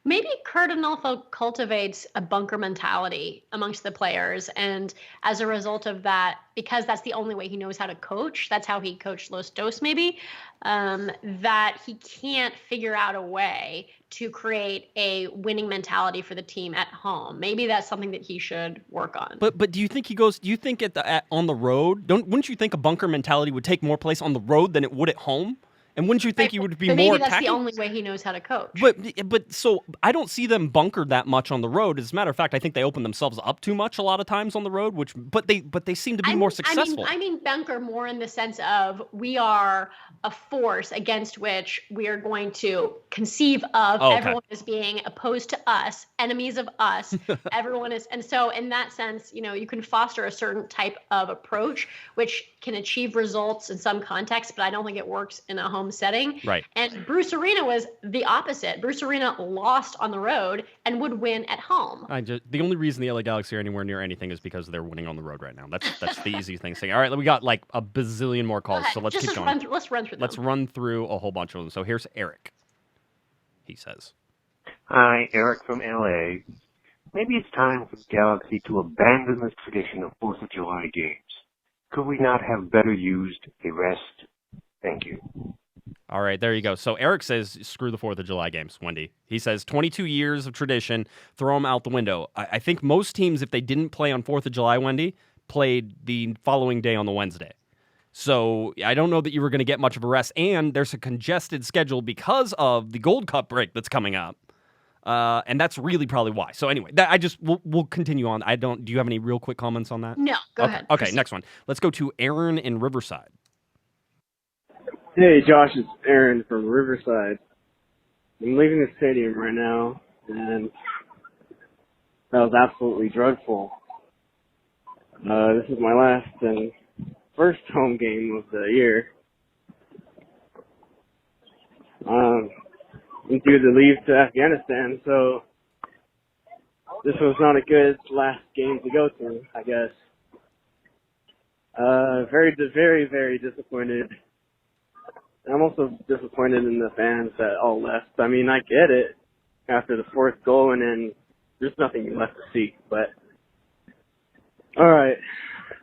Maybe Kurt Analfo cultivates a bunker mentality amongst the players, and as a result of that, because that's the only way he knows how to coach, that's how he coached Los Dos maybe, that he can't figure out a way to create a winning mentality for the team at home. Maybe that's something that he should work on. But do you think on the road, wouldn't you think a bunker mentality would take more place on the road than it would at home? And wouldn't you think he would be more attacking? Maybe that's the only way he knows how to coach. But so I don't see them bunkered that much on the road. As a matter of fact, I think they open themselves up too much a lot of times on the road. But they seem to be more successful. I mean bunker more in the sense of we are a force against which we are going to conceive of Oh, okay. everyone as being opposed to us, enemies of us. Everyone is, and so in that sense, you can foster a certain type of approach which can achieve results in some contexts, but I don't think it works in a home setting. Right. And Bruce Arena was the opposite. Bruce Arena lost on the road and would win at home. The only reason the LA Galaxy are anywhere near anything is because they're winning on the road right now. That's the easy thing to say. All right, we got like a bazillion more calls, so let's keep going. Let's run through them. Let's run through a whole bunch of them. So here's Eric. He says, "Hi, Eric from LA. Maybe it's time for the Galaxy to abandon this tradition of 4th of July games. Could we not have better used a rest? Thank you." All right, there you go. So Eric says, screw the 4th of July games, Wendy. He says, 22 years of tradition, throw them out the window. I think most teams, if they didn't play on 4th of July, Wendy, played the following day on the Wednesday. So I don't know that you were going to get much of a rest. And there's a congested schedule because of the Gold Cup break that's coming up. And that's really probably why. So anyway, we'll continue on. Do you have any real quick comments on that? No, go ahead. Okay, next one. Let's go to Aaron in Riverside. Hey, Josh, it's Aaron from Riverside. I'm leaving the stadium right now, and that was absolutely dreadful. This is my last and first home game of the year. I'm due to leave to Afghanistan, so this was not a good last game to go to, I guess. Very, very, very disappointed. I'm also disappointed in the fans that all left. I mean, I get it after the 4th goal, and then there's nothing left to see. But all right,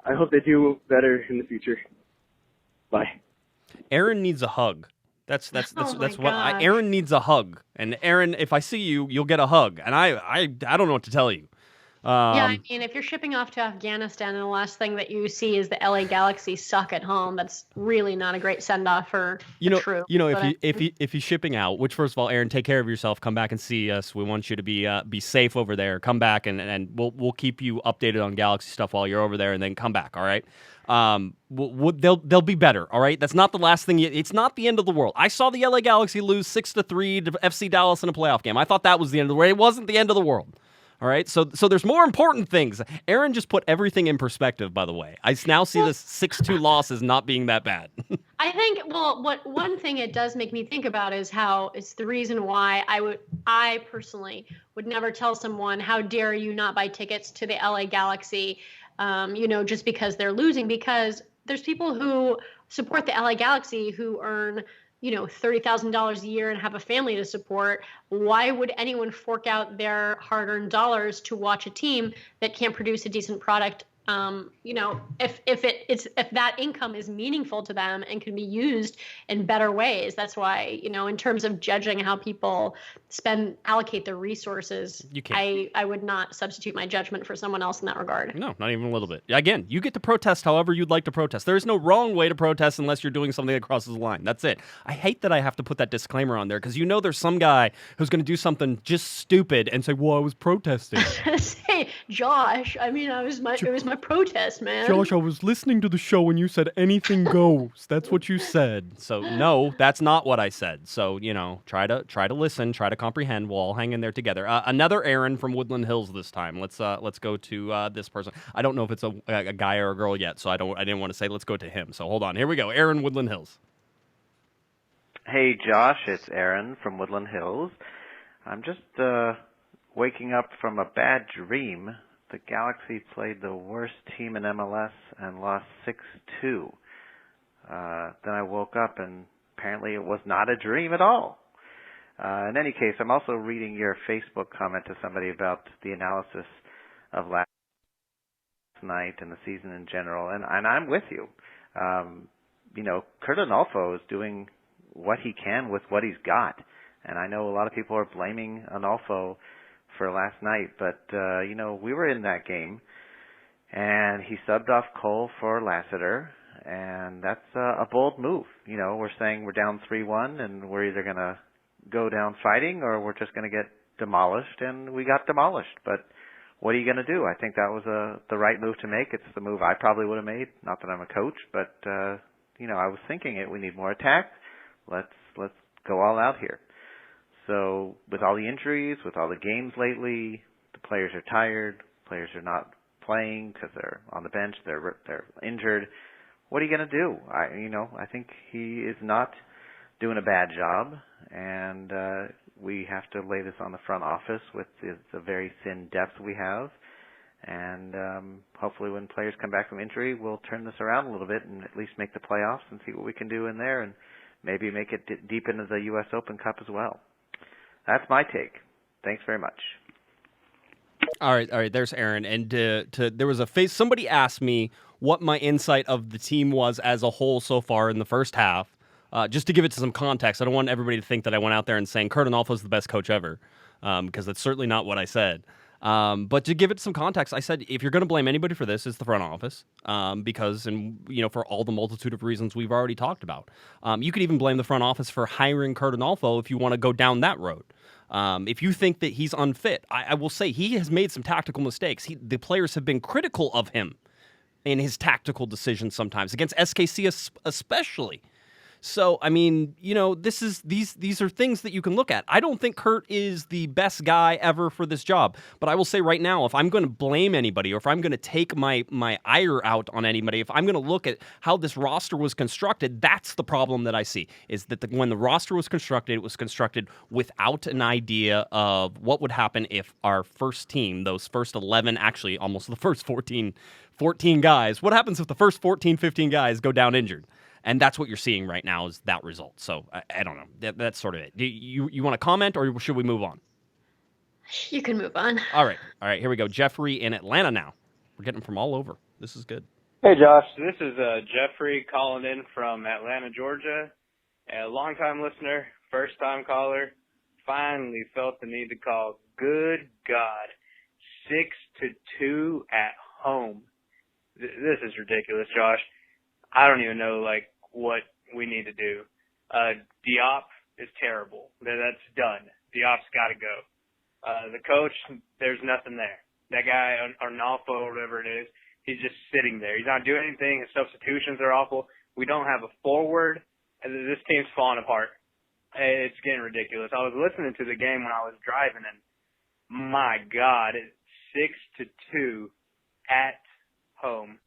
I hope they do better in the future. Bye. Aaron needs a hug. That's what gosh. Aaron needs a hug. And Aaron, if I see you, you'll get a hug. And I don't know what to tell you. Yeah, I mean, if you're shipping off to Afghanistan and the last thing that you see is the LA Galaxy suck at home, that's really not a great send-off for true. If you're shipping out, which first of all, Aaron, take care of yourself. Come back and see us. We want you to be safe over there. Come back and we'll keep you updated on Galaxy stuff while you're over there, and then come back. All right. They'll be better. All right. That's not the last thing. It's not the end of the world. I saw the LA Galaxy lose 6-3 to FC Dallas in a playoff game. I thought that was the end of the world. It wasn't the end of the world. All right, so there's more important things. Aaron just put everything in perspective, by the way. I now see this 6-2 loss as not being that bad. I think, one thing it does make me think about is how it's the reason why I personally would never tell someone, how dare you not buy tickets to the LA Galaxy, just because they're losing, because there's people who support the LA Galaxy who earn $30,000 a year and have a family to support. Why would anyone fork out their hard-earned dollars to watch a team that can't produce a decent product? If that income is meaningful to them and can be used in better ways, that's why, in terms of judging how people allocate their resources, you can't. I would not substitute my judgment for someone else in that regard. No, not even a little bit. Again, you get to protest however you'd like to protest. There is no wrong way to protest unless you're doing something that crosses the line. That's it. I hate that I have to put that disclaimer on there because there's some guy who's going to do something just stupid and say, well, I was protesting. Say, Josh, I mean, it was my protest, man. Josh, I was listening to the show when you said anything goes. That's what you said. So no, that's not what I said. So, try to listen, try to comprehend. We'll all hang in there together. Another Aaron from Woodland Hills this time. Let's go to this person. I don't know if it's a guy or a girl yet, so I didn't want to say let's go to him. So hold on. Here we go. Aaron, Woodland Hills. Hey, Josh, it's Aaron from Woodland Hills. I'm just waking up from a bad dream. The Galaxy played the worst team in MLS and lost 6-2. Then I woke up and apparently it was not a dream at all. In any case, I'm also reading your Facebook comment to somebody about the analysis of last night and the season in general, and I'm with you. Kurt Arnolfo is doing what he can with what he's got, and I know a lot of people are blaming Arnolfo for last night, but we were in that game, and he subbed off Cole for Lassiter, and that's a bold move. We're saying we're down 3-1, and we're either going to go down fighting or we're just going to get demolished, and we got demolished. But what are you going to do? I think that was the right move to make. It's the move I probably would have made. Not that I'm a coach, but I was thinking we need more attack. Let's go all out here. So with all the injuries, with all the games lately, the players are tired. Players are not playing because they're on the bench. They're injured. What are you going to do? I think he is not doing a bad job, and we have to lay this on the front office with the very thin depth we have. And hopefully when players come back from injury, we'll turn this around a little bit and at least make the playoffs and see what we can do in there, and maybe make it deep into the U.S. Open Cup as well. That's my take. Thanks very much. All right. There's Aaron. And there was somebody asked me what my insight of the team was as a whole so far in the first half. Just to give it some context, I don't want everybody to think that I went out there and saying Kurt Onalfo is the best coach ever, because that's certainly not what I said. But to give it some context, I said if you're going to blame anybody for this, it's the front office, because for all the multitude of reasons we've already talked about. You could even blame the front office for hiring Kurt Onalfo if you want to go down that road. If you think that he's unfit, I will say he has made some tactical mistakes. The players have been critical of him in his tactical decisions sometimes, against SKC especially. So, I mean, these are things that you can look at. I don't think Kurt is the best guy ever for this job. But I will say right now, if I'm going to blame anybody, or if I'm going to take my ire out on anybody, if I'm going to look at how this roster was constructed, that's the problem that I see, is that when the roster was constructed, it was constructed without an idea of what would happen if our first team, those first 11, actually almost the first 14 guys, what happens if the first 14, 15 guys go down injured? And that's what you're seeing right now is that result. So I don't know. That's sort of it. Do you want to comment, or should we move on? You can move on. All right. Here we go. Jeffrey in Atlanta now. We're getting them from all over. This is good. Hey, Josh. This is Jeffrey calling in from Atlanta, Georgia. A longtime listener, first-time caller. Finally felt the need to call. Good God. 6-2 at home. This is ridiculous, Josh. I don't even know, what we need to do. Diop is terrible. That's done. Diop's got to go. The coach, there's nothing there. That guy, Arnolfo or whatever it is, he's just sitting there. He's not doing anything. His substitutions are awful. We don't have a forward. And this team's falling apart. It's getting ridiculous. I was listening to the game when I was driving, and my God, it's 6-2 at home.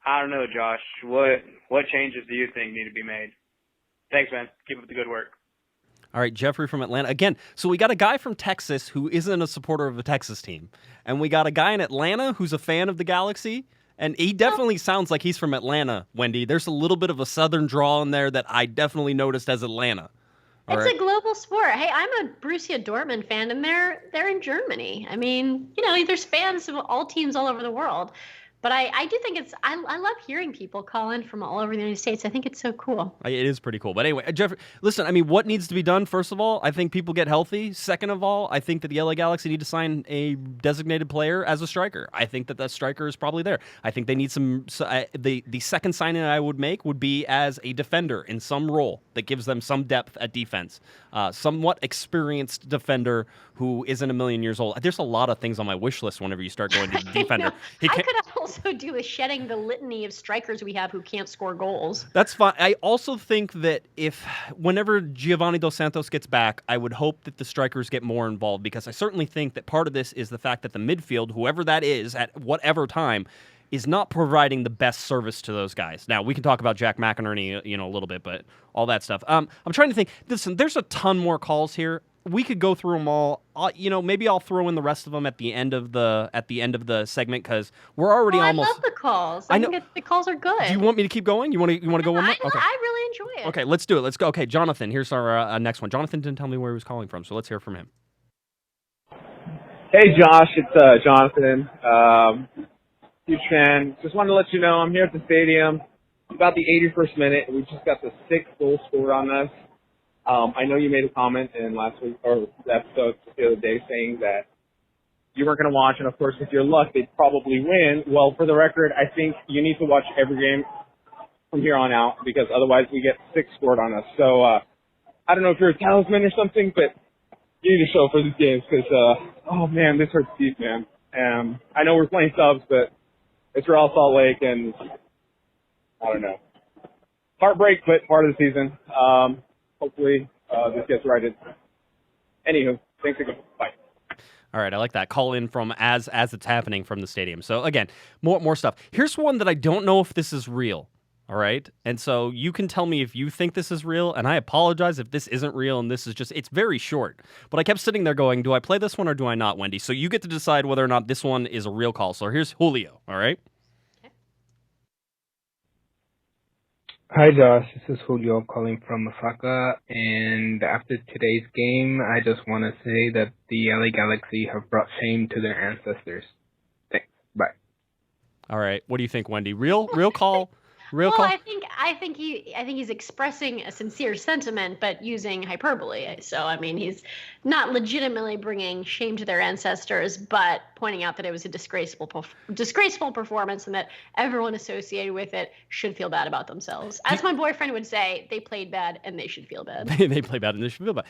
I don't know, Josh. What changes do you think need to be made? Thanks, man. Keep up the good work. All right, Jeffrey from Atlanta. Again, so we got a guy from Texas who isn't a supporter of a Texas team. And we got a guy in Atlanta who's a fan of the Galaxy. And he definitely sounds like he's from Atlanta, Wendy. There's a little bit of a southern drawl in there that I definitely noticed as Atlanta. It's a global sport. Hey, I'm a Borussia Dortmund fan, and they're in Germany. I mean, there's fans of all teams all over the world. But I do think I love hearing people call in from all over the United States. I think it's so cool. It is pretty cool. But anyway, Jeffrey, listen, I mean, what needs to be done? First of all, I think people get healthy. Second of all, I think that the LA Galaxy need to sign a designated player as a striker. I think that striker is probably there. I think they need the second signing I would make would be as a defender in some role that gives them some depth at defense. Somewhat experienced defender who isn't a million years old. There's a lot of things on my wish list whenever you start going to defender. I could also do with shedding the litany of strikers we have who can't score goals. That's fine. I also think that whenever Giovanni Dos Santos gets back, I would hope that the strikers get more involved, because I certainly think that part of this is the fact that the midfield, whoever that is at whatever time, is not providing the best service to those guys. Now, we can talk about Jack McInerney, a little bit, but all that stuff. I'm trying to think. Listen, there's a ton more calls here. We could go through them all. Maybe I'll throw in the rest of them at the end of the segment, because we're already almost. I love the calls. I think the calls are good. Do you want me to keep going? You want to go one more? Okay. I really enjoy it. Okay, let's do it. Let's go. Okay, Jonathan. Here's our next one. Jonathan didn't tell me where he was calling from, so let's hear from him. Hey, Josh. It's Jonathan. Huge fan. Just wanted to let you know I'm here at the stadium. It's about the 81st minute. We just got the 6th goal scored on us. I know you made a comment in last week or the episode the other day saying that you weren't going to watch, and of course, with your luck, they'd probably win. Well, for the record, I think you need to watch every game from here on out, because otherwise we get 6 scored on us. So I don't know if you're a talisman or something, but you need to show up for these games, because oh man, this hurts deep, man. I know we're playing subs, but it's Real Salt Lake, and I don't know. Heartbreak, but part of the season. Hopefully, this gets righted. Anywho, thanks again. Bye. All right, I like that. Call in from as it's happening from the stadium. So again, more stuff. Here's one that I don't know if this is real. All right, and so you can tell me if you think this is real, and I apologize if this isn't real, and this is just, it's very short. But I kept sitting there going, do I play this one or do I not, Wendy? So you get to decide whether or not this one is a real call. So here's Julio, all right? Hi, Josh. This is Julio calling from Osaka, and after today's game, I just want to say that the LA Galaxy have brought shame to their ancestors. Thanks. Bye. All right, what do you think, Wendy? Real call? Real well, call? I think he's expressing a sincere sentiment, but using hyperbole. So I mean, he's not legitimately bringing shame to their ancestors, but pointing out that it was a disgraceful performance, and that everyone associated with it should feel bad about themselves. As my boyfriend would say, they played bad and they should feel bad. They play bad and they should feel bad.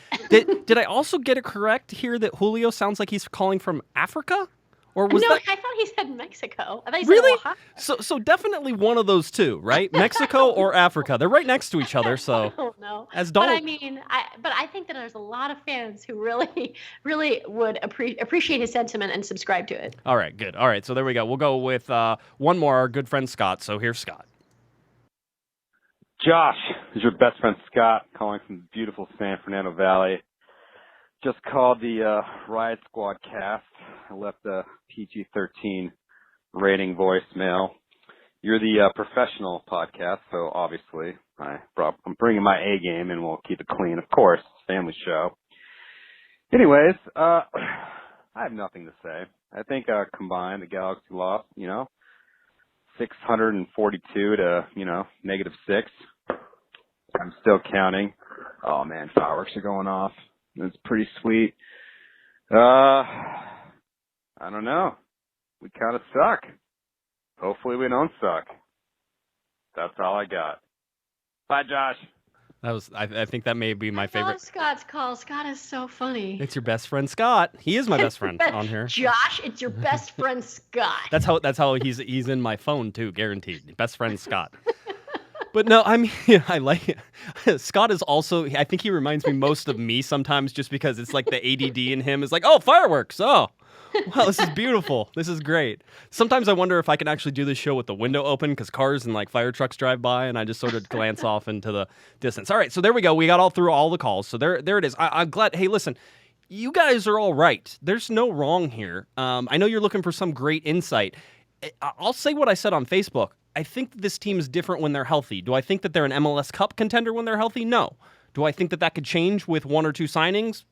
Did I also get it correct here that Julio sounds like he's calling from Africa? Or was no, that... I thought he said Mexico. I thought he really? said Oaxaca. So definitely one of those two, right? Mexico or Africa. They're right next to each other, so. I don't know. As But Donald... I mean, I think that there's a lot of fans who really would appreciate his sentiment and subscribe to it. All right, good. All right, so there we go. We'll go with one more, our good friend Scott. So here's Scott. Josh, this is your best friend Scott, calling from the beautiful San Fernando Valley. Just called the Riot Squad cast. I left a PG-13 rating voicemail. You're the professional podcast, so obviously I'm bringing my A game, and we'll keep it clean, of course. Family show. Anyways, I have nothing to say. I think combined, the Galaxy lost, 642 to, -6. I'm still counting. Oh man, fireworks are going off. It's pretty sweet. I don't know. We kind of suck. Hopefully we don't suck. That's all I got. Bye, Josh. That was. I think that may be my favorite. I love Scott's call. Scott is so funny. It's your best friend Scott. He is my best friend on here. Josh, it's your best friend Scott. That's how he's in my phone too, guaranteed. Best friend Scott. But no, I mean, I like it. Scott is also, I think he reminds me most of me sometimes, just because it's like the ADD in him is like, oh, fireworks. Oh, wow, this is beautiful. This is great. Sometimes I wonder if I can actually do this show with the window open, because cars and like fire trucks drive by and I just sort of glance off into the distance. All right, so there we go. We got through all the calls. So there it is. I'm glad. Hey, listen, you guys are all right. There's no wrong here. I know you're looking for some great insight. I'll say what I said on Facebook. I think that this team is different when they're healthy. Do I think that they're an MLS Cup contender when they're healthy? No. Do I think that could change with one or two signings?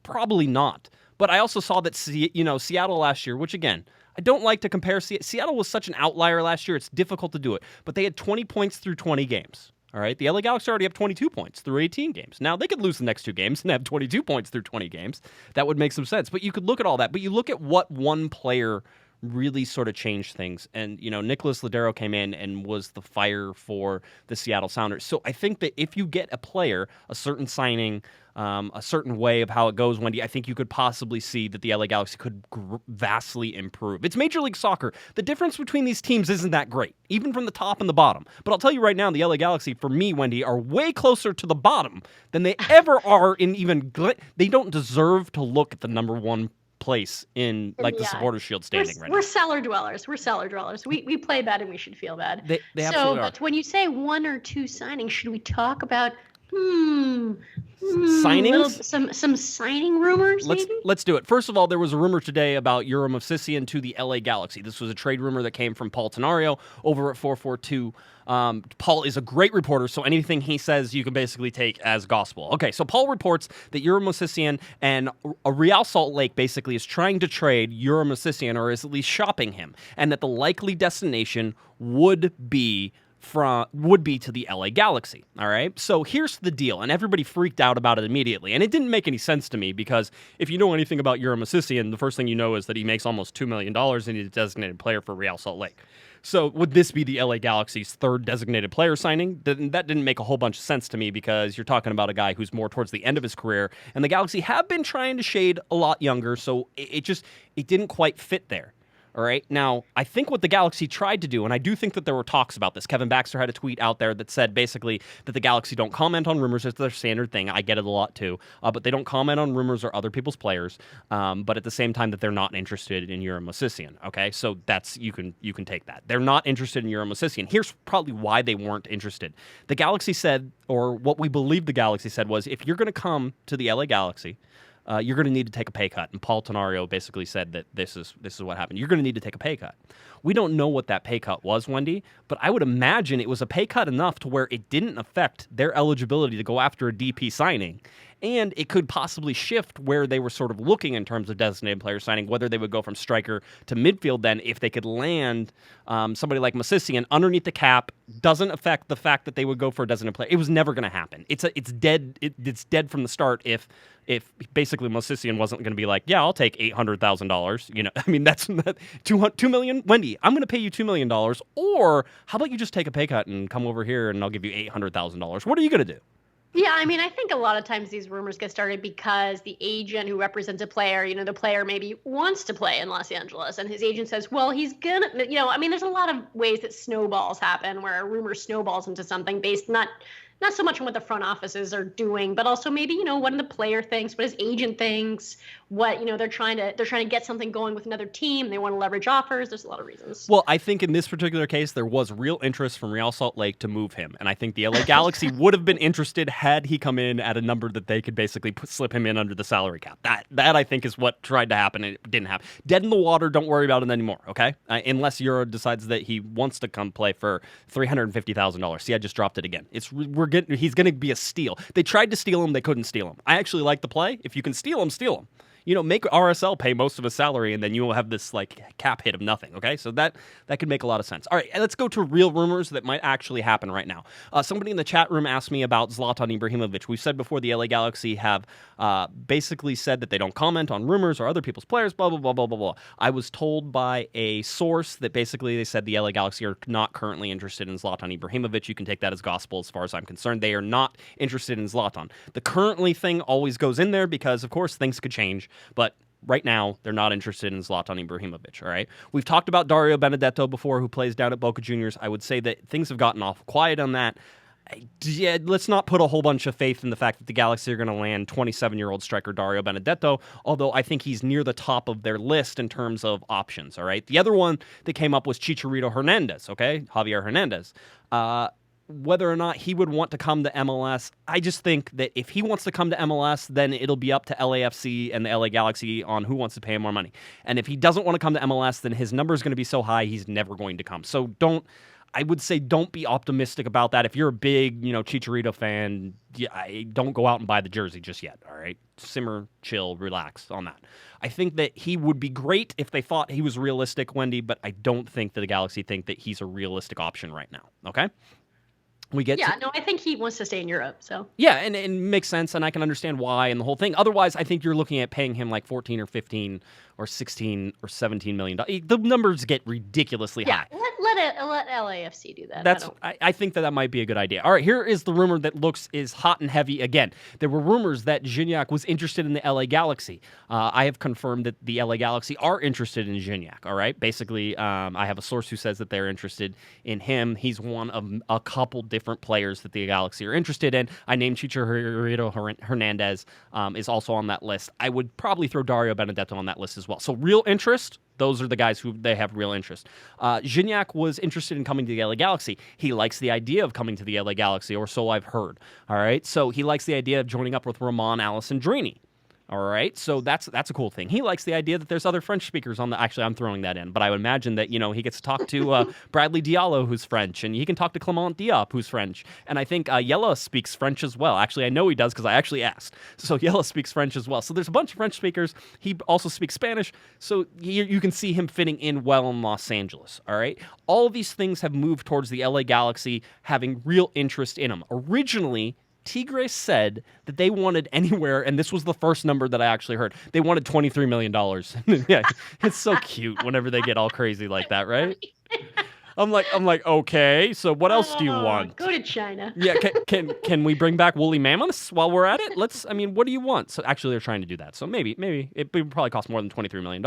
Probably not. But I also saw that Seattle last year, which again, I don't like to compare. Seattle was such an outlier last year, it's difficult to do it. But they had 20 points through 20 games. All right, the LA Galaxy already have 22 points through 18 games. Now, they could lose the next two games and have 22 points through 20 games. That would make some sense. But you could look at all that. But you look at what one player really sort of changed things. And, Nicholas Ladero came in and was the fire for the Seattle Sounders. So I think that if you get a player, a certain signing, a certain way of how it goes, Wendy, I think you could possibly see that the LA Galaxy could vastly improve. It's Major League Soccer. The difference between these teams isn't that great, even from the top and the bottom. But I'll tell you right now, the LA Galaxy, for me, Wendy, are way closer to the bottom than they ever are in even... They don't deserve to look at the number one place in the Supporters Shield standing right now. We're cellar dwellers. We play bad and we should feel bad. They absolutely are. But when you say one or two signings, should we talk about signings? Some signing rumors, maybe? Let's do it. First of all, there was a rumor today about Yura Movsisyan to the LA Galaxy. This was a trade rumor that came from Paul Tenorio over at 442. Paul is a great reporter, so anything he says you can basically take as gospel. Okay, so Paul reports that Yura Movsisyan and Real Salt Lake basically is trying to trade Yura Movsisyan, or is at least shopping him, and that the likely destination would be to the LA Galaxy. All right. So here's the deal. And everybody freaked out about it immediately. And it didn't make any sense to me, because if you know anything about Yura Movsisyan, the first thing you know is that he makes almost $2 million and he's a designated player for Real Salt Lake. So would this be the LA Galaxy's third designated player signing? That didn't make a whole bunch of sense to me, because you're talking about a guy who's more towards the end of his career, and the Galaxy have been trying to shade a lot younger. So it didn't quite fit there. All right. Now, I think what the Galaxy tried to do, and I do think that there were talks about this. Kevin Baxter had a tweet out there that said basically that the Galaxy don't comment on rumors. It's their standard thing. I get it a lot too. But they don't comment on rumors or other people's players. But at the same time that they're not interested in Midseason. Okay. So that's, you can take that. They're not interested in Midseason. Here's probably why they weren't interested. The Galaxy said, or what we believe the Galaxy said was, if you're going to come to the LA Galaxy, you're going to need to take a pay cut. And Paul Tenorio basically said that this is what happened. You're going to need to take a pay cut. We don't know what that pay cut was, Wendy, but I would imagine it was a pay cut enough to where it didn't affect their eligibility to go after a DP signing. And it could possibly shift where they were sort of looking in terms of designated player signing, whether they would go from striker to midfield then if they could land somebody like Midseason underneath the cap. Doesn't affect the fact that they would go for a designated player. It was never going to happen. It's dead. It's dead from the start if basically Midseason wasn't going to be like, yeah, I'll take $800,000. You know, I mean, that's $2 million. Wendy, I'm going to pay you $2 million. Or how about you just take a pay cut and come over here and I'll give you $800,000. What are you going to do? Yeah, I mean, I think a lot of times these rumors get started because the agent who represents a player, the player maybe wants to play in Los Angeles, and his agent says, well, he's gonna, I mean, there's a lot of ways that snowballs happen where a rumor snowballs into something based not so much on what the front offices are doing, but also maybe, what the player thinks, what his agent thinks, what, they're trying to get something going with another team. They want to leverage offers. There's a lot of reasons. Well, I think in this particular case, there was real interest from Real Salt Lake to move him. And I think the LA Galaxy would have been interested had he come in at a number that they could basically slip him in under the salary cap. That I think is what tried to happen, and it didn't happen. Dead in the water, don't worry about it anymore, okay? Unless Euro decides that he wants to come play for $350,000. See, I just dropped it again. He's going to be a steal. They tried to steal him. They couldn't steal him. I actually like the play. If you can steal him, steal him. Make RSL pay most of his salary, and then you will have this cap hit of nothing. Okay, so that could make a lot of sense. All right, let's go to real rumors that might actually happen right now. Somebody in the chat room asked me about Zlatan Ibrahimovic. We've said before the LA Galaxy have basically said that they don't comment on rumors or other people's players. Blah blah blah blah blah blah. I was told by a source that basically they said the LA Galaxy are not currently interested in Zlatan Ibrahimovic. You can take that as gospel as far as I'm concerned. They are not interested in Zlatan. The currently thing always goes in there because of course things could change. But right now, they're not interested in Zlatan Ibrahimovic, all right? We've talked about Dario Benedetto before, who plays down at Boca Juniors. I would say that things have gotten off quiet on that. Yeah, let's not put a whole bunch of faith in the fact that the Galaxy are going to land 27-year-old striker Dario Benedetto, although I think he's near the top of their list in terms of options, all right? The other one that came up was Chicharito Hernandez, okay? Javier Hernandez. Whether or not he would want to come to MLS, I just think that if he wants to come to MLS, then it'll be up to LAFC and the LA Galaxy on who wants to pay him more money. And if he doesn't want to come to MLS, then his number is going to be so high he's never going to come. So don't be optimistic about that. If you're a big, Chicharito fan, don't go out and buy the jersey just yet, all right? Simmer, chill, relax on that. I think that he would be great if they thought he was realistic, Wendy, but I don't think that the Galaxy think that he's a realistic option right now, okay? I think he wants to stay in Europe. So yeah, and it makes sense, and I can understand why and the whole thing. Otherwise, I think you're looking at paying him like 14 or 15 or 16 or 17 million. The numbers get ridiculously high. Let LAFC do that. I think that might be a good idea. All right, here is the rumor that is hot and heavy again. There were rumors that Gignac was interested in the LA Galaxy. I have confirmed that the LA Galaxy are interested in Gignac. All right, basically, I have a source who says that they're interested in him. He's one of a couple different players that the Galaxy are interested in. I named Chicharito Hernandez is also on that list. I would probably throw Dario Benedetto on that list as well. So real interest, those are the guys who they have real interest. Gignac was interested in coming to the LA Galaxy. He likes the idea of coming to the LA Galaxy, or so I've heard. All right, so he likes the idea of joining up with Ramon Alessandrini. All right, so that's a cool thing. He likes the idea that there's other French speakers on the. Actually, I'm throwing that in, but I would imagine that he gets to talk to Bradley Diallo, who's French, and he can talk to Clement Diop, who's French, and I think Yella speaks French as well. Actually, I know he does because I actually asked. So Yella speaks French as well. So there's a bunch of French speakers. He also speaks Spanish, so you can see him fitting in well in Los Angeles. All right, all of these things have moved towards the LA Galaxy having real interest in him. Originally, Tigres said that they wanted anywhere, and this was the first number that I actually heard, they wanted $23 million. Yeah, it's so cute whenever they get all crazy like that, right? I'm like, okay. So what else do you want? Go to China. Yeah, can we bring back woolly mammoths while we're at it? What do you want? So actually, they're trying to do that. So maybe it would probably cost more than $23 million.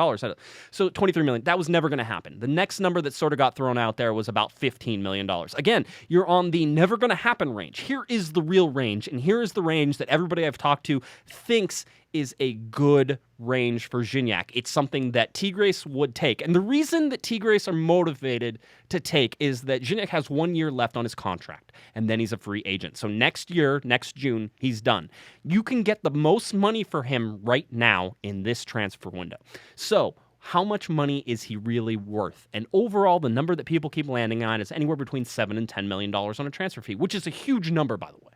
So $23 million, that was never going to happen. The next number that sort of got thrown out there was about $15 million. Again, you're on the never going to happen range. Here is the real range, and here is the range that everybody I've talked to thinks is a good range for Gignac. It's something that Tigres would take. And the reason that Tigres are motivated to take is that Gignac has 1 year left on his contract, and then he's a free agent. So next year, next June, he's done. You can get the most money for him right now in this transfer window. So how much money is he really worth? And overall, the number that people keep landing on is anywhere between $7 and $10 million on a transfer fee, which is a huge number, by the way.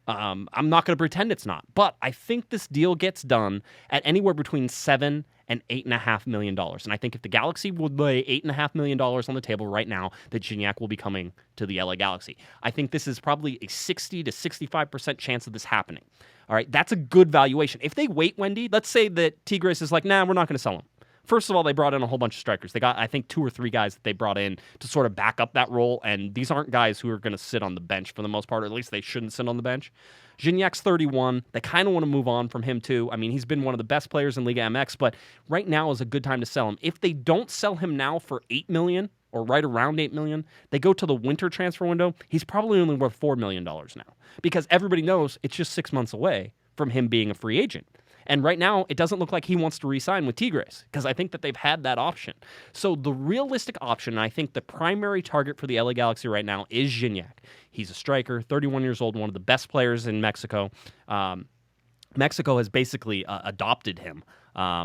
I'm not going to pretend it's not, but I think this deal gets done at anywhere between $7 and $8.5 million. And I think if the Galaxy would lay $8.5 million on the table right now, that Gignac will be coming to the LA Galaxy. I think this is probably a 60 to 65% chance of this happening. All right, that's a good valuation. If they wait, Wendy, let's say that Tigres is like, nah, we're not going to sell him. First of all, they brought in a whole bunch of strikers. They got, I think, 2 or 3 guys that they brought in to sort of back up that role, and these aren't guys who are going to sit on the bench for the most part, or at least they shouldn't sit on the bench. Gignac's 31. They kind of want to move on from him, too. I mean, he's been one of the best players in Liga MX, but right now is a good time to sell him. If they don't sell him now for $8 million, or right around $8 million, they go to the winter transfer window, he's probably only worth $4 million now, because everybody knows it's just 6 months away from him being a free agent. And right now, it doesn't look like he wants to re-sign with Tigres, because I think that they've had that option. So the realistic option, and I think the primary target for the LA Galaxy right now, is Gignac. He's a striker, 31 years old, one of the best players in Mexico. Mexico has basically adopted him.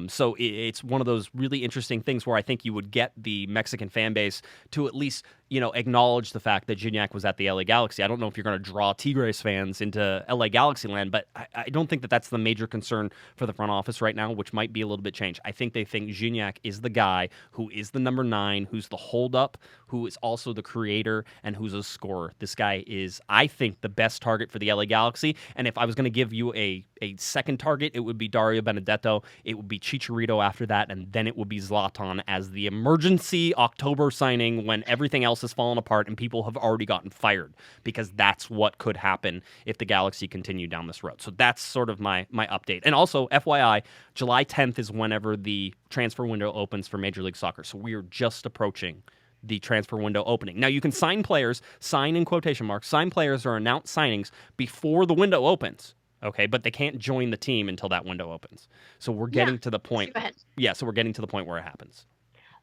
So it's one of those really interesting things where I think you would get the Mexican fan base to at least, acknowledge the fact that Gignac was at the LA Galaxy. I don't know if you're going to draw Tigres fans into LA Galaxy land, but I don't think that that's the major concern for the front office right now, which might be a little bit changed. I think they think Gignac is the guy who is the number 9, who's the holdup, who is also the creator, and who's a scorer. This guy is, I think, the best target for the LA Galaxy. And if I was going to give you a second target, it would be Dario Benedetto. It would be Chicharito after that, and then it would be Zlatan as the emergency October signing when everything else has fallen apart and people have already gotten fired, because that's what could happen if the Galaxy continue down this road. So that's sort of my update. And also, FYI, July 10th is whenever the transfer window opens for Major League Soccer. So we are just approaching the transfer window opening. Now, you can sign players, sign in quotation marks, sign players or announce signings before the window opens. Okay, but they can't join the team until that window opens. So we're getting to the point. Yeah, so we're getting to the point where it happens.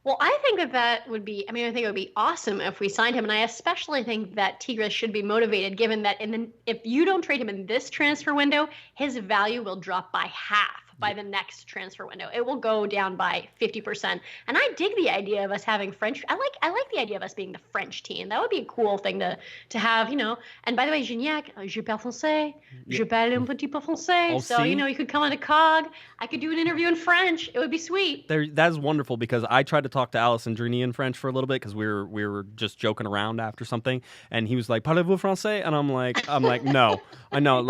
Well, I think that would be, I think it would be awesome if we signed him. And I especially think that Tigres should be motivated, given that if you don't trade him in this transfer window, his value will drop by half by the next transfer window. It will go down by 50%. And I dig the idea of us having French. I like the idea of us being the French team. That would be a cool thing to have, And by the way, Gignac, je parle français, je parle un petit peu français. So, you could come on to COG. I could do an interview in French. It would be sweet. That is wonderful, because I tried to talk to Alison Drini in French for a little bit, because we were just joking around after something, and he was like, "Parlez-vous français?" And I'm like, no, I know,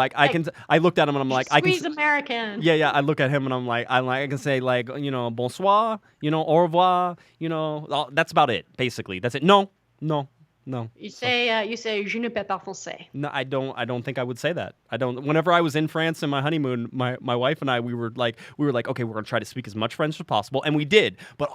I looked at him and I'm like, Squeeze American. Yeah. I look at him and I'm like, I can say bonsoir, au revoir, that's about it, basically. That's it. No. You say je ne parle pas français. No, I don't think I would say that. I don't. Whenever I was in France in my honeymoon, my wife and I, we were like, okay, we're gonna try to speak as much French as possible, and we did. But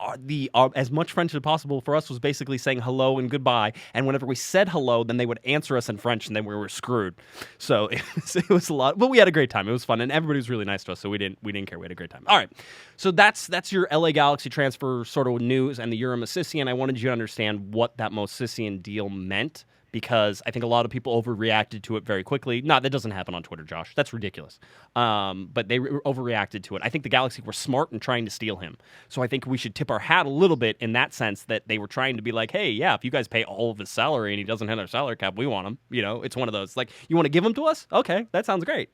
as much French as possible for us was basically saying hello and goodbye. And whenever we said hello, then they would answer us in French, and then we were screwed. So it was a lot, but we had a great time. It was fun, and everybody was really nice to us, so we didn't care. We had a great time. All right, so that's your LA Galaxy transfer sort of news and the Euro Midseason. I wanted you to understand what that Midseason deal meant, because I think a lot of people overreacted to it very quickly. No, that doesn't happen on Twitter, Josh. That's ridiculous. But they overreacted to it. I think the Galaxy were smart in trying to steal him. So I think we should tip our hat a little bit in that sense, that they were trying to be like, hey, yeah, if you guys pay all of his salary and he doesn't hit our salary cap, we want him. It's one of those. Like, you want to give him to us? Okay, that sounds great.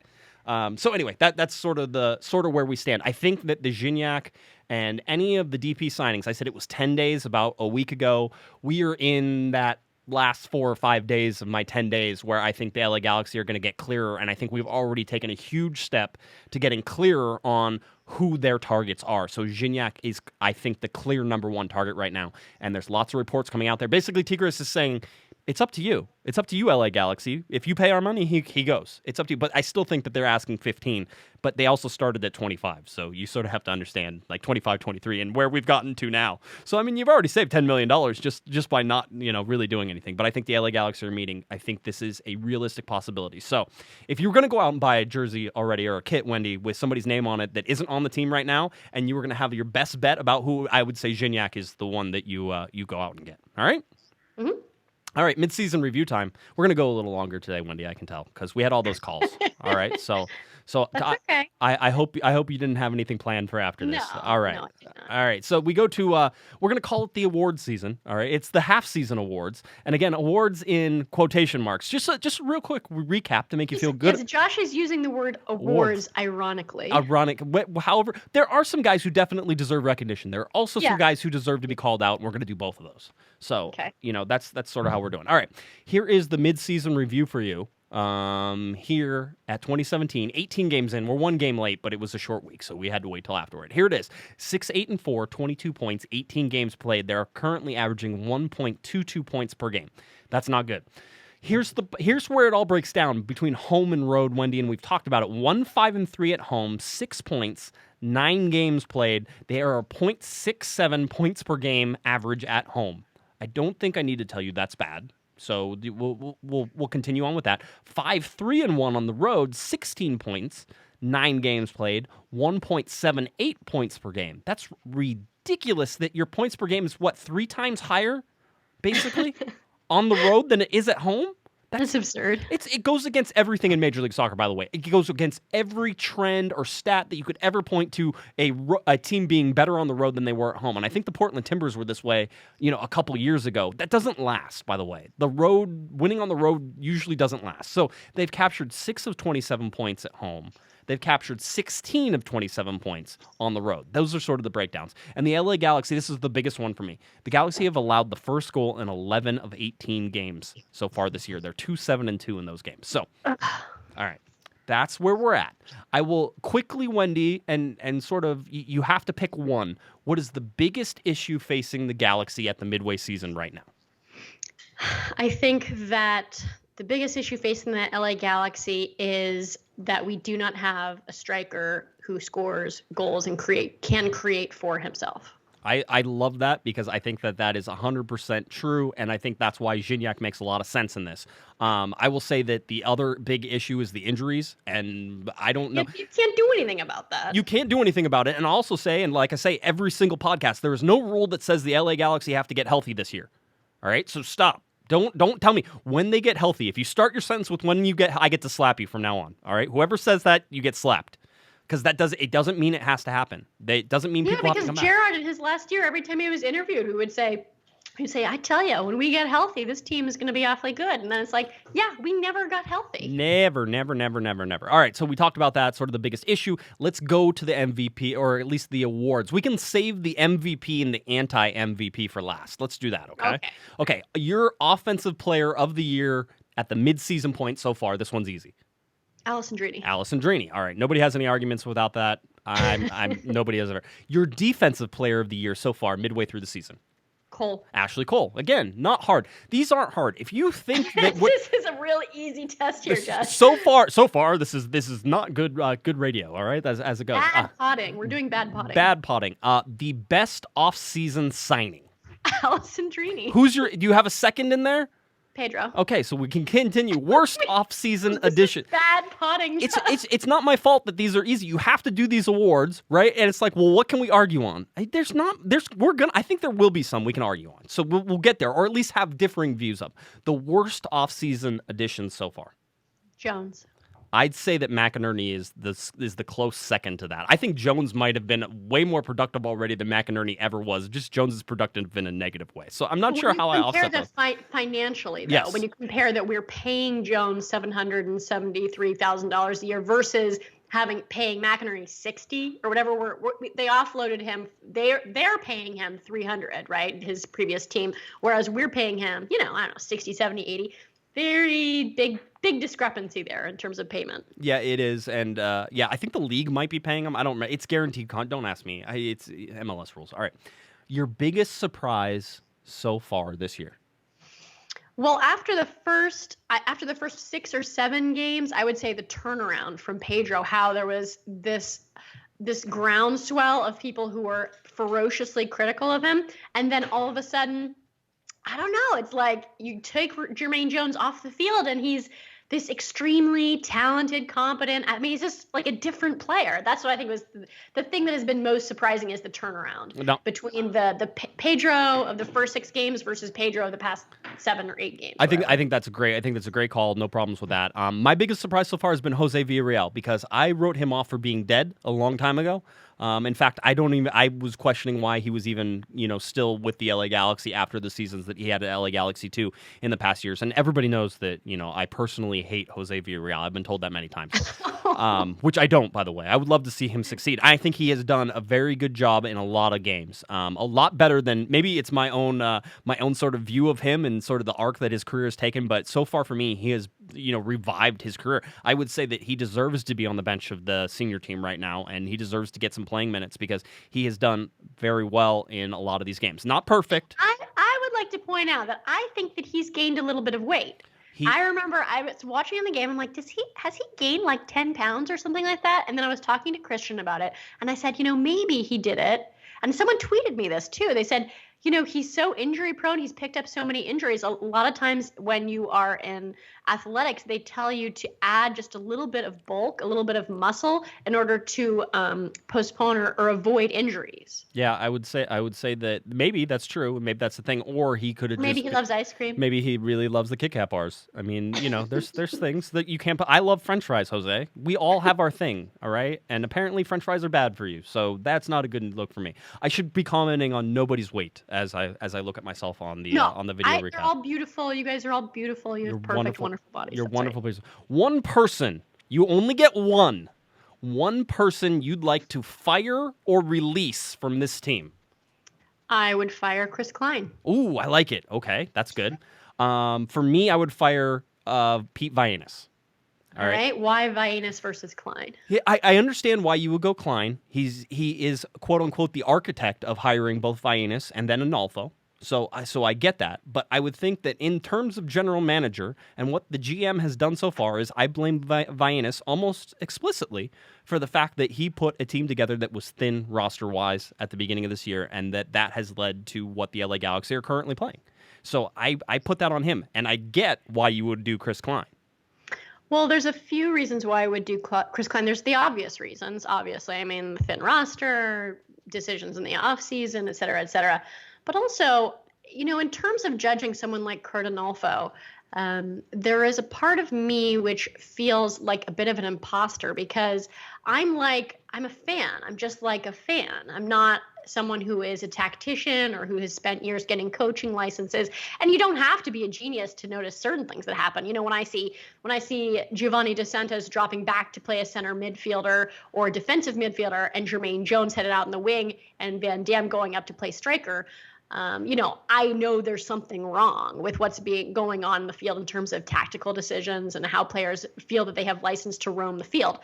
So anyway, that's sort of where we stand. I think that the Gignac and any of the DP signings, I said it was 10 days about a week ago. We are in that last 4 or 5 days of my 10 days where I think the LA Galaxy are going to get clearer, and I think we've already taken a huge step to getting clearer on who their targets are. So Gignac is, I think, the clear number one target right now, and there's lots of reports coming out there. Basically, Tigres is saying, it's up to you. It's up to you, LA Galaxy. If you pay our money, he goes. It's up to you. But I still think that they're asking 15, but they also started at 25. So you sort of have to understand, like 25, 23, and where we've gotten to now. So, I mean, you've already saved $10 million just by not, really doing anything. But I think the LA Galaxy are meeting. I think this is a realistic possibility. So if you were going to go out and buy a jersey already or a kit, Wendy, with somebody's name on it that isn't on the team right now, and you were going to have your best bet about who, I would say Gignac is the one that you go out and get. All right? Mm-hmm. All right, mid-season review time. We're going to go a little longer today, Wendy, I can tell, because we had all those calls. All right, so That's okay. I hope you didn't have anything planned for after this. No, all right. no, I did not. All right. So we go to we're going to call it the awards season. All right. It's the half-season awards. And again, awards in quotation marks. Just real quick recap to make you feel good. Yes, Josh is using the word awards ironically. Ironic. However, there are some guys who definitely deserve recognition. There are also some guys who deserve to be called out, and we're going to do both of those. So, that's sort of how we're doing. All right. Here is the mid-season review for you. Here at 2017, 18 games in. We're 1 game late, but it was a short week, so we had to wait till afterward. Here it is. 6-8-4, 22 points, 18 games played. They're currently averaging 1.22 points per game. That's not good. Here's where it all breaks down between home and road, Wendy, and we've talked about it. 1-5-3 at home, 6 points, 9 games played. They are a 0.67 points per game average at home. I don't think I need to tell you that's bad. So we'll continue on with that. 5-3-1 on the road, 16 points, 9 games played, 1.78 points per game. That's ridiculous that your points per game is 3 times higher, basically, on the road than it is at home? That's absurd. It goes against everything in Major League Soccer, by the way. It goes against every trend or stat that you could ever point to a team being better on the road than they were at home. And I think the Portland Timbers were this way, a couple years ago. That doesn't last, by the way. Winning on the road usually doesn't last. So they've captured 6 of 27 points at home. They've captured 16 of 27 points on the road. Those are sort of the breakdowns. And the LA Galaxy, this is the biggest one for me. The Galaxy have allowed the first goal in 11 of 18 games so far this year. They're 2-7-2 in those games. So, all right. That's where we're at. I will quickly, Wendy, and sort of, you have to pick one. What is the biggest issue facing the Galaxy at the midway season right now? I think that the biggest issue facing the LA Galaxy is that we do not have a striker who scores goals and can create for himself. I love that because I think that is 100% true, and I think that's why Gignac makes a lot of sense in this. I will say that the other big issue is the injuries, and I don't know. You can't do anything about that. You can't do anything about it, and I'll also say, and like I say every single podcast, there is no rule that says the LA Galaxy have to get healthy this year. All right, so stop. Don't tell me when they get healthy. If you start your sentence with I get to slap you from now on. All right, whoever says that, you get slapped. Because it doesn't mean it has to happen. It doesn't mean people have to come because Gerard in his last year, every time he was interviewed, he would say, I tell you, when we get healthy, this team is going to be awfully good. And then it's like, yeah, we never got healthy. Never. All right, so we talked about that, sort of the biggest issue. Let's go to the MVP, or at least the awards. We can save the MVP and the anti-MVP for last. Let's do that, okay? Okay, your offensive player of the year at the mid-season point so far, this one's easy. Alessandrini. All right. Nobody has any arguments without that. Nobody has ever. Your defensive player of the year so far, midway through the season. Ashley Cole. Again, not hard. These aren't hard. If you think that this is a real easy test here, Josh. So far, this is not good radio. All right, as it goes. Bad potting. We're doing bad potting. Bad potting. The best off-season signing. Alessandrini. Do you have a second in there? Pedro. Okay, so we can continue. Worst off-season edition. Bad potting. It's not my fault that these are easy. You have to do these awards, right? And it's like, well, what can we argue on? I think there will be some we can argue on. So we'll get there, or at least have differing views of. The worst off-season additions so far. Jones. I'd say that McInerney is the close second to that. I think Jones might have been way more productive already than McInerney ever was. Just Jones is productive in a negative way. So I'm not sure how I offset those. Financially, though, yes. When you compare that we're paying Jones $773,000 a year versus paying McInerney 60 or whatever. They offloaded him. They're paying him 300, right? His previous team, whereas we're paying him, I don't know, 60, 70, 80. Very big discrepancy there in terms of payment. Yeah, it is, and I think the league might be paying him. I don't remember. It's guaranteed. Don't ask me. It's MLS rules. All right, your biggest surprise so far this year? Well, after the first 6 or 7 games, I would say the turnaround from Pedro. How there was this groundswell of people who were ferociously critical of him, and then all of a sudden, I don't know. It's like you take Jermaine Jones off the field and he's this extremely talented, competent. I mean, he's just like a different player. That's what I think was the thing that has been most surprising is the turnaround between the Pedro of the first 6 games versus Pedro of the past 7 or 8 games. I think that's great. I think that's a great call. No problems with that. My biggest surprise so far has been Jose Villarreal because I wrote him off for being dead a long time ago. In fact, I was questioning why he was even, still with the LA Galaxy after the seasons that he had at LA Galaxy 2 in the past years. And everybody knows that, I personally hate Jose Villarreal. I've been told that many times, which I don't, by the way. I would love to see him succeed. I think he has done a very good job in a lot of games, a lot better than maybe it's my own sort of view of him and sort of the arc that his career has taken. But so far for me, he has, revived his career. I would say that he deserves to be on the bench of the senior team right now, and he deserves to get some playing minutes because he has done very well in a lot of these games. Not perfect. I would like to point out that I think that he's gained a little bit of weight. I remember I was watching in the game. I'm like, has he gained like 10 pounds or something like that? And then I was talking to Christian about it, and I said, maybe he did it. And someone tweeted me this too. They said, he's so injury prone. He's picked up so many injuries. A lot of times when you are in athletics, they tell you to add just a little bit of bulk, a little bit of muscle in order to postpone or avoid injuries. Yeah, I would say that maybe that's true. Maybe that's the thing. Or he could have he loves ice cream. Maybe he really loves the Kit Kat bars. I mean, there's things that you can't put. I love French fries, Jose. We all have our thing, all right? And apparently French fries are bad for you. So that's not a good look for me. I should be commenting on nobody's weight as I look at myself on the video recap. You're all beautiful. You guys are all beautiful. You're perfect, wonderful bodies. You're wonderful people. One person, you only get one person you'd like to fire or release from this team. I would fire Chris Klein. Ooh, I like it. Okay, that's good. For me, I would fire Pete Vagenas. All right. Why Vagenas versus Klein? Yeah, I understand why you would go Klein. He is quote unquote the architect of hiring both Vagenas and then Analfo. So I get that, but I would think that in terms of general manager and what the GM has done so far is I blame Vagenas almost explicitly for the fact that he put a team together that was thin roster-wise at the beginning of this year, and that has led to what the LA Galaxy are currently playing. So I put that on him, and I get why you would do Chris Klein. Well, there's a few reasons why I would do Chris Klein. There's the obvious reasons, obviously. I mean, the thin roster, decisions in the offseason, et cetera, But also, in terms of judging someone like Kurt Analfo, there is a part of me which feels like a bit of an imposter because I'm a fan. I'm just like a fan. I'm not someone who is a tactician or who has spent years getting coaching licenses. And you don't have to be a genius to notice certain things that happen. When I see Giovanni Dos Santos dropping back to play a center midfielder or a defensive midfielder and Jermaine Jones headed out in the wing and Van Dam going up to play striker, I know there's something wrong with what's going on in the field in terms of tactical decisions and how players feel that they have license to roam the field.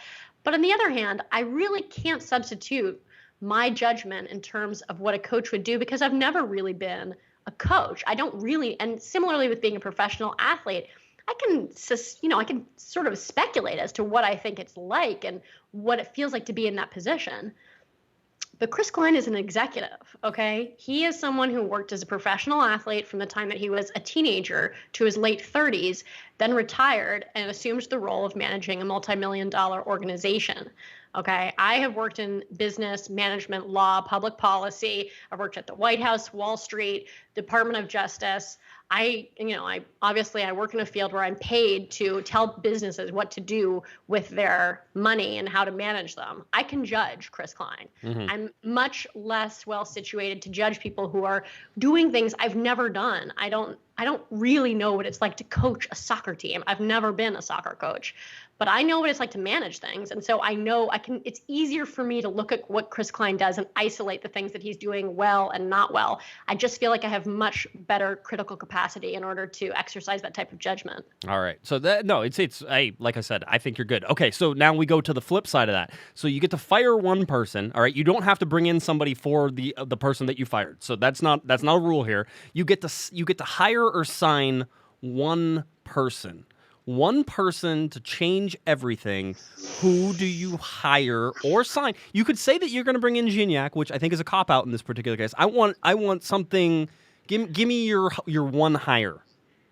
But on the other hand, I really can't substitute my judgment in terms of what a coach would do because I've never really been a coach. I don't really, and similarly with being a professional athlete, I can sort of speculate as to what I think it's like and what it feels like to be in that position. But Chris Klein is an executive, okay? He is someone who worked as a professional athlete from the time that he was a teenager to his late 30s, then retired and assumed the role of managing a multi-million-dollar organization. Okay, I have worked in business, management, law, public policy. I've worked at the White House, Wall Street, Department of Justice. I work in a field where I'm paid to tell businesses what to do with their money and how to manage them. I can judge Chris Klein. Mm-hmm. I'm much less well situated to judge people who are doing things I've never done. I don't really know what it's like to coach a soccer team. I've never been a soccer coach. but I know what it's like to manage things. And so I know it's easier for me to look at what Chris Klein does and isolate the things that he's doing well and not well. I just feel like I have much better critical capacity in order to exercise that type of judgment. All right. So like I said, I think you're good. Okay. So now we go to the flip side of that. So you get to fire one person. All right. You don't have to bring in somebody for the person that you fired. So that's not a rule here. You get to hire or sign one person. One person to change everything. Who do you hire or sign? You could say that you're going to bring in Gignac, which I think is a cop-out in this particular case. I want something. Give me your one hire.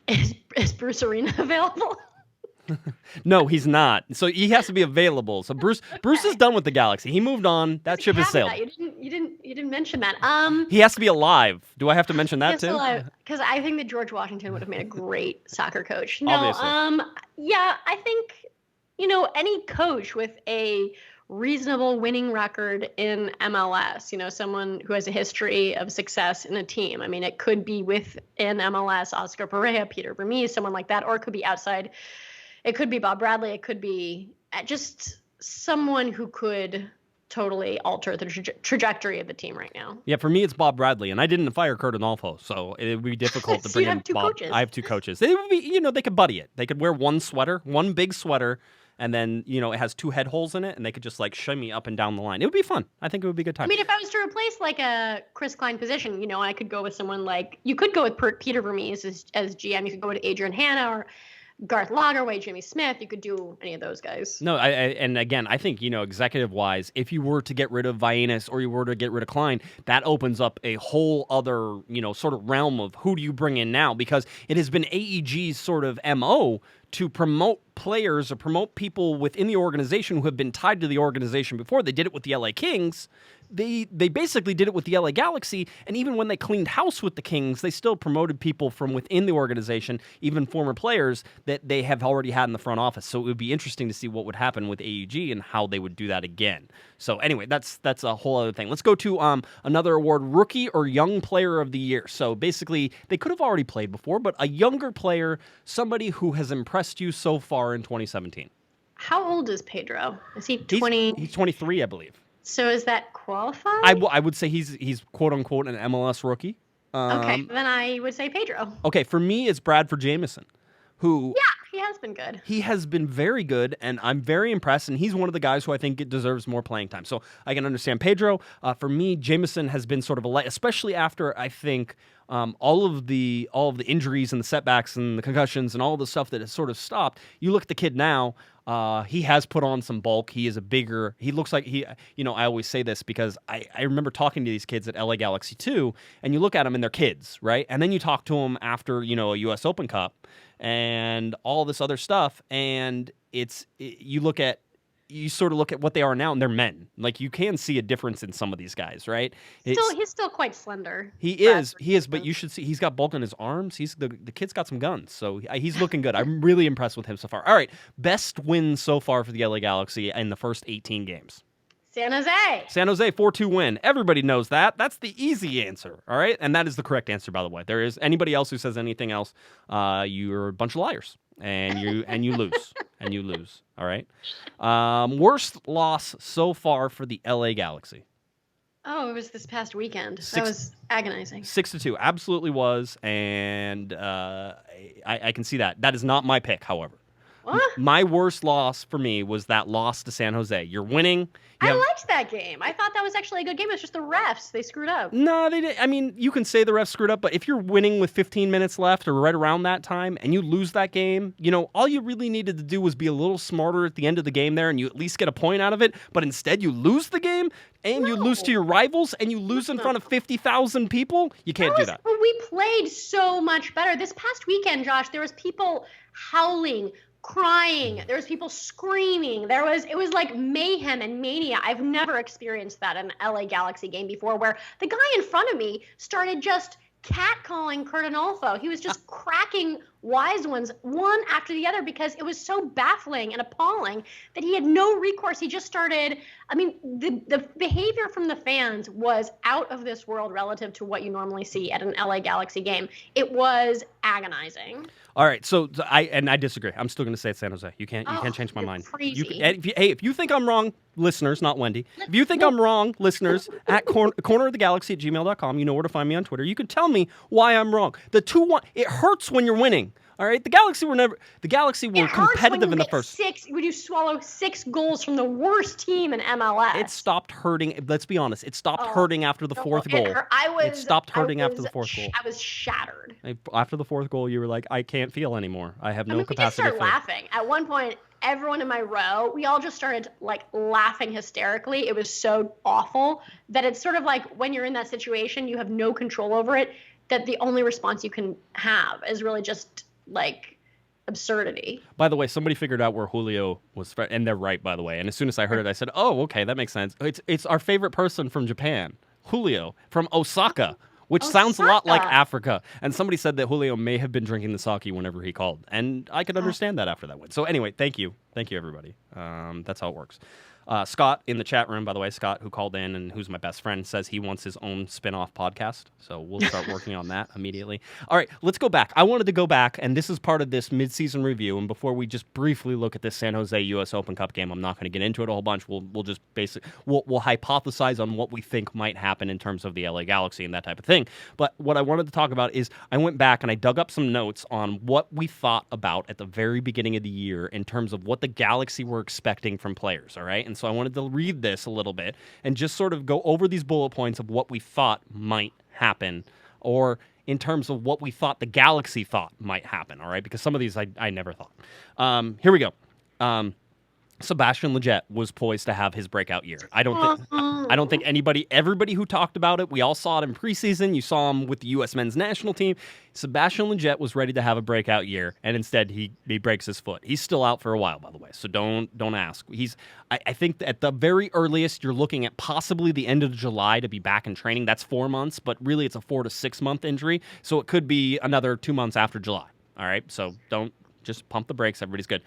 Is Bruce Arena available? No, he's not. So he has to be available. So Bruce is done with the Galaxy. He moved on. That ship has sailed. You didn't mention that. He has to be alive. Do I have to mention that too? Because I think that George Washington would have made a great soccer coach. No, obviously. Yeah, I think any coach with a reasonable winning record in MLS, someone who has a history of success in a team. I mean, it could be within MLS, Oscar Pereira, Peter Vermees, someone like that, or it could be outside. It could be Bob Bradley. It could be just someone who could totally alter the trajectory of the team right now. Yeah, for me, it's Bob Bradley, and I didn't fire Kurt Adolfo, so it would be difficult to So bring you in have two Bob. coaches. I have two coaches. They would be, they could buddy it. They could wear one big sweater, and then, it has two head holes in it, and they could just shimmy up and down the line. It would be fun. I think it would be a good time. I mean, if I was to replace a Chris Klein position, I could go with someone you could go with Peter Vermees as GM. You could go with Adrian Hanna or Garth Lagerwey, Jimmy Smith. You could do any of those guys. No, and again, I think, executive-wise, if you were to get rid of Vaenas or you were to get rid of Klein, that opens up a whole other, sort of realm of who do you bring in now? Because it has been AEG's sort of MO to promote players or promote people within the organization who have been tied to the organization before. They did it with the LA Kings. They basically did it with the LA Galaxy, and even when they cleaned house with the Kings, they still promoted people from within the organization, even former players that they have already had in the front office. So it would be interesting to see what would happen with AEG and how they would do that again. So anyway, that's a whole other thing. Let's go to another award, Rookie or Young Player of the Year. So basically, they could have already played before, but a younger player, somebody who has impressed you so far in 2017. How old is Pedro? Is he 20? He's 23, I believe. So is that qualified? I would say he's quote unquote an MLS rookie. Okay, then I would say Pedro. Okay, for me it's Bradford Jamieson, who he has been good. He has been very good, and I'm very impressed. And he's one of the guys who I think deserves more playing time. So I can understand Pedro. For me, Jamieson has been sort of a light, especially after I think all of the injuries and the setbacks and the concussions and all the stuff that has sort of stopped. You look at the kid now. He has put on some bulk. He looks like I always say this because I remember talking to these kids at LA Galaxy 2, and you look at them and they're kids, right? And then you talk to them after, a US Open Cup and all this other stuff. And you sort of look at what they are now, and they're men. You can see a difference in some of these guys, right? He's still quite slender. He is, but you should see he's got bulk on his arms. The kid's got some guns, so he's looking good. I'm really impressed with him so far. All right, best win so far for the LA Galaxy in the first 18 games. San Jose. San Jose 4-2 win. Everybody knows that. That's the easy answer, all right? And that is the correct answer, by the way. There is anybody else who says anything else, you're a bunch of liars. And you lose. And you lose. All right. Worst loss so far for the LA Galaxy. Oh, it was this past weekend. That was agonizing. 6-2. Absolutely was. And I can see that. That is not my pick, however. What? My worst loss for me was that loss to San Jose. You're winning. I liked that game. I thought that was actually a good game. It was just the refs. They screwed up. No, they didn't. I mean, you can say the refs screwed up, but if you're winning with 15 minutes left or right around that time and you lose that game, all you really needed to do was be a little smarter at the end of the game there and you at least get a point out of it. But instead, you lose the game and you lose to your rivals and you lose in front of 50,000 people. You can't do that. We played so much better. This past weekend, Josh, there was people howling, crying. There was people screaming. It was like mayhem and mania. I've never experienced that in an LA Galaxy game before, where the guy in front of me started just catcalling Kurt Adolfo. He was just cracking wise ones, one after the other, because it was so baffling and appalling that he had no recourse. He just started. I mean, the behavior from the fans was out of this world relative to what you normally see at an LA Galaxy game. It was agonizing. All right, so I disagree. I'm still going to say it's San Jose. You can't change my mind. Crazy. If you think I'm wrong, listeners, not Wendy. If you think I'm wrong, listeners, at cornerofthegalaxy@gmail.com, you know where to find me on Twitter. You can tell me why I'm wrong. The 2-1, it hurts when you're winning. All right, the Galaxy were competitive in the first. When you swallow 6 goals from the worst team in MLS. It stopped hurting. Let's be honest. It stopped hurting after the fourth goal. It stopped hurting after the fourth goal. I was shattered. After the fourth goal, you were like, I can't feel anymore. I have no capacity. We just started laughing. At one point, everyone in my row, we all just started like laughing hysterically. It was so awful that it's sort of like when you're in that situation, you have no control over it, that the only response you can have is really just like absurdity. By the way, somebody figured out where Julio was, and they're right, by the way. And as soon as I heard it, I said, "Oh, okay, that makes sense." It's our favorite person from Japan, Julio from Osaka, which sounds a lot like Africa. And somebody said that Julio may have been drinking the sake whenever he called, and I could understand that after that win. So anyway, thank you, everybody. That's how it works. Scott in the chat room, by the way, Scott, who called in and who's my best friend, says he wants his own spin-off podcast. So we'll start working on that immediately. All right, let's go back. I wanted to go back, and this is part of this midseason review. And before we just briefly look at this San Jose U.S. Open Cup game, I'm not going to get into it a whole bunch. We'll just we'll hypothesize on what we think might happen in terms of the LA Galaxy and that type of thing. But what I wanted to talk about is I went back and I dug up some notes on what we thought about at the very beginning of the year in terms of what the Galaxy were expecting from players, all right? And so I wanted to read this a little bit and just sort of go over these bullet points of what we thought might happen, or in terms of what we thought the Galaxy thought might happen, all right? Because some of these I never thought. Here we go. Sebastian Lletget was poised to have his breakout year. I don't think everybody who talked about it, we all saw it in preseason. You saw him with the U.S. men's national team. Sebastian Lletget was ready to have a breakout year, and instead he breaks his foot. He's still out for a while, by the way, so don't ask. I think at the very earliest, you're looking at possibly the end of July to be back in training. That's 4 months, but really it's a 4 to 6 month injury, so it could be another 2 months after July. All right, so don't just pump the brakes. Everybody's good.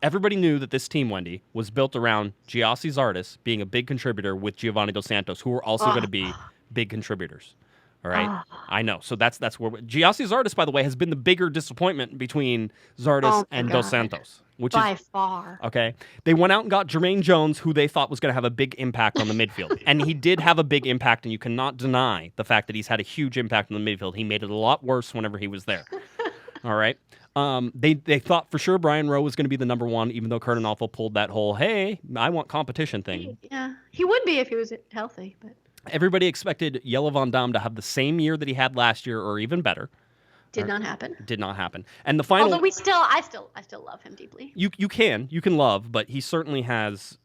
Everybody knew that this team, Wendy, was built around Giassi Zardes being a big contributor with Giovanni Dos Santos, who are also going to be big contributors. All right? I know. So that's where Giassi Zardes, by the way, has been the bigger disappointment between Zardes and Dos Santos. By far. Okay. They went out and got Jermaine Jones, who they thought was going to have a big impact on the midfield. And he did have a big impact, and you cannot deny the fact that he's had a huge impact on the midfield. He made it a lot worse whenever he was there. All right. They thought for sure Brian Rowe was going to be the number one, even though Curtin Alpha pulled that whole, hey, I want competition thing. Yeah, he would be if he was healthy. But everybody expected Jelle Van Damme to have the same year that he had last year, or even better. Did not happen. Did not happen. And the final. Although I still love him deeply. You can love, but he certainly has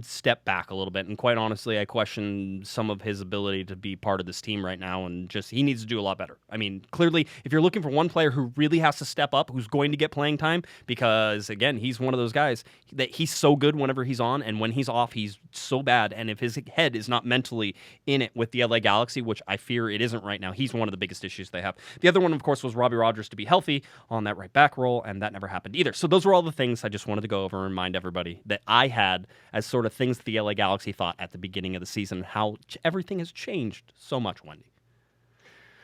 stepped back a little bit, and quite honestly, I question some of his ability to be part of this team right now, and just he needs to do a lot better. I mean, clearly, if you're looking for one player who really has to step up, who's going to get playing time, because again, he's one of those guys that he's so good whenever he's on, and when he's off, he's so bad, and if his head is not mentally in it with the LA Galaxy, which I fear it isn't right now, he's one of the biggest issues they have. The other one, of course, was Robbie Rogers to be healthy on that right back role, and that never happened either. So those were all the things I just wanted to go over and remind everybody that I had as sort of things the LA Galaxy thought at the beginning of the season, how everything has changed so much, Wendy.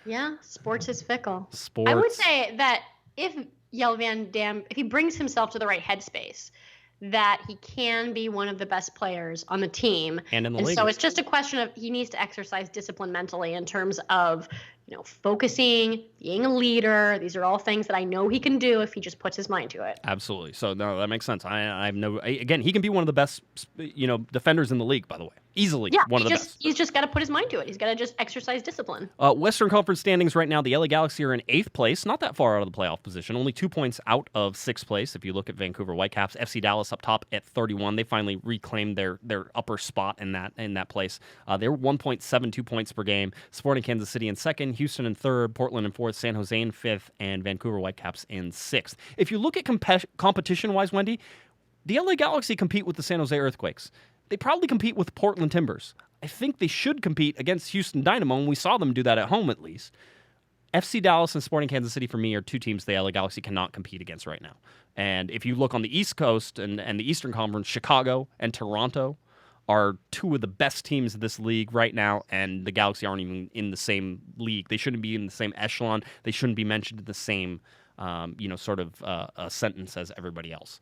Yeah, sports is fickle. Sports. I would say that if Jelle Van Damme, if he brings himself to the right headspace, that he can be one of the best players on the team. And in the league. So it's just a question of he needs to exercise discipline mentally in terms of, focusing, being a leader. These are all things that I know he can do if he just puts his mind to it. Absolutely. So no, that makes sense. Again, he can be one of the best, defenders in the league, by the way. Easily one of the best. He's just got to put his mind to it. He's got to just exercise discipline. Western Conference standings right now, the LA Galaxy are in 8th place, not that far out of the playoff position, only 2 points out of 6th place. If you look at Vancouver Whitecaps, FC Dallas up top at 31. They finally reclaimed their upper spot in that place. They're 1.72 points per game. Sporting Kansas City in 2nd, Houston in 3rd, Portland in 4th, San Jose in 5th, and Vancouver Whitecaps in 6th. If you look at competition-wise, Wendy, the LA Galaxy compete with the San Jose Earthquakes. They probably compete with Portland Timbers. I think they should compete against Houston Dynamo, and we saw them do that at home at least. FC Dallas and Sporting Kansas City for me are two teams the LA Galaxy cannot compete against right now. And if you look on the East Coast and the Eastern Conference, Chicago and Toronto are two of the best teams of this league right now, and the Galaxy aren't even in the same league. They shouldn't be in the same echelon. They shouldn't be mentioned in the same, sentence as everybody else.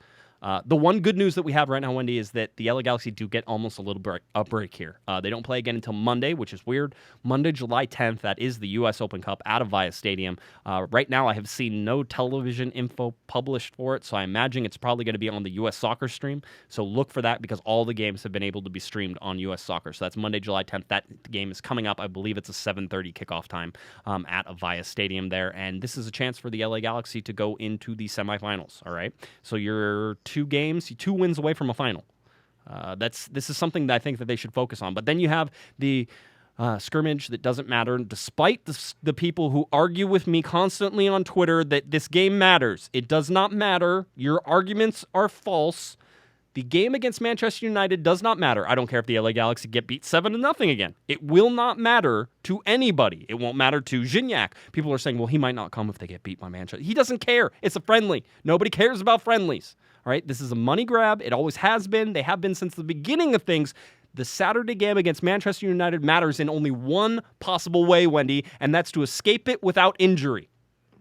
The one good news that we have right now, Wendy, is that the LA Galaxy do get almost a little break here. They don't play again until Monday, which is weird. Monday, July 10th, that is the U.S. Open Cup at Avaya Stadium. Right now, I have seen no television info published for it, so I imagine it's probably going to be on the U.S. Soccer stream. So look for that because all the games have been able to be streamed on U.S. Soccer. So that's Monday, July 10th. That game is coming up. I believe it's a 7:30 kickoff time at Avaya Stadium there. And this is a chance for the LA Galaxy to go into the semifinals, all right? So you're 2 wins away from a final. This is something that I think that they should focus on. But then you have the scrimmage that doesn't matter, despite the people who argue with me constantly on Twitter that this game matters. It does not matter. Your arguments are false. The game against Manchester United does not matter. I don't care if the LA Galaxy get beat 7-0 again. It will not matter to anybody. It won't matter to Gignac. People are saying, well, he might not come if they get beat by Manchester. He doesn't care. It's a friendly. Nobody cares about friendlies. All right, this is a money grab. It always has been. They have been since the beginning of things. The Saturday game against Manchester United matters in only one possible way, Wendy, and that's to escape it without injury.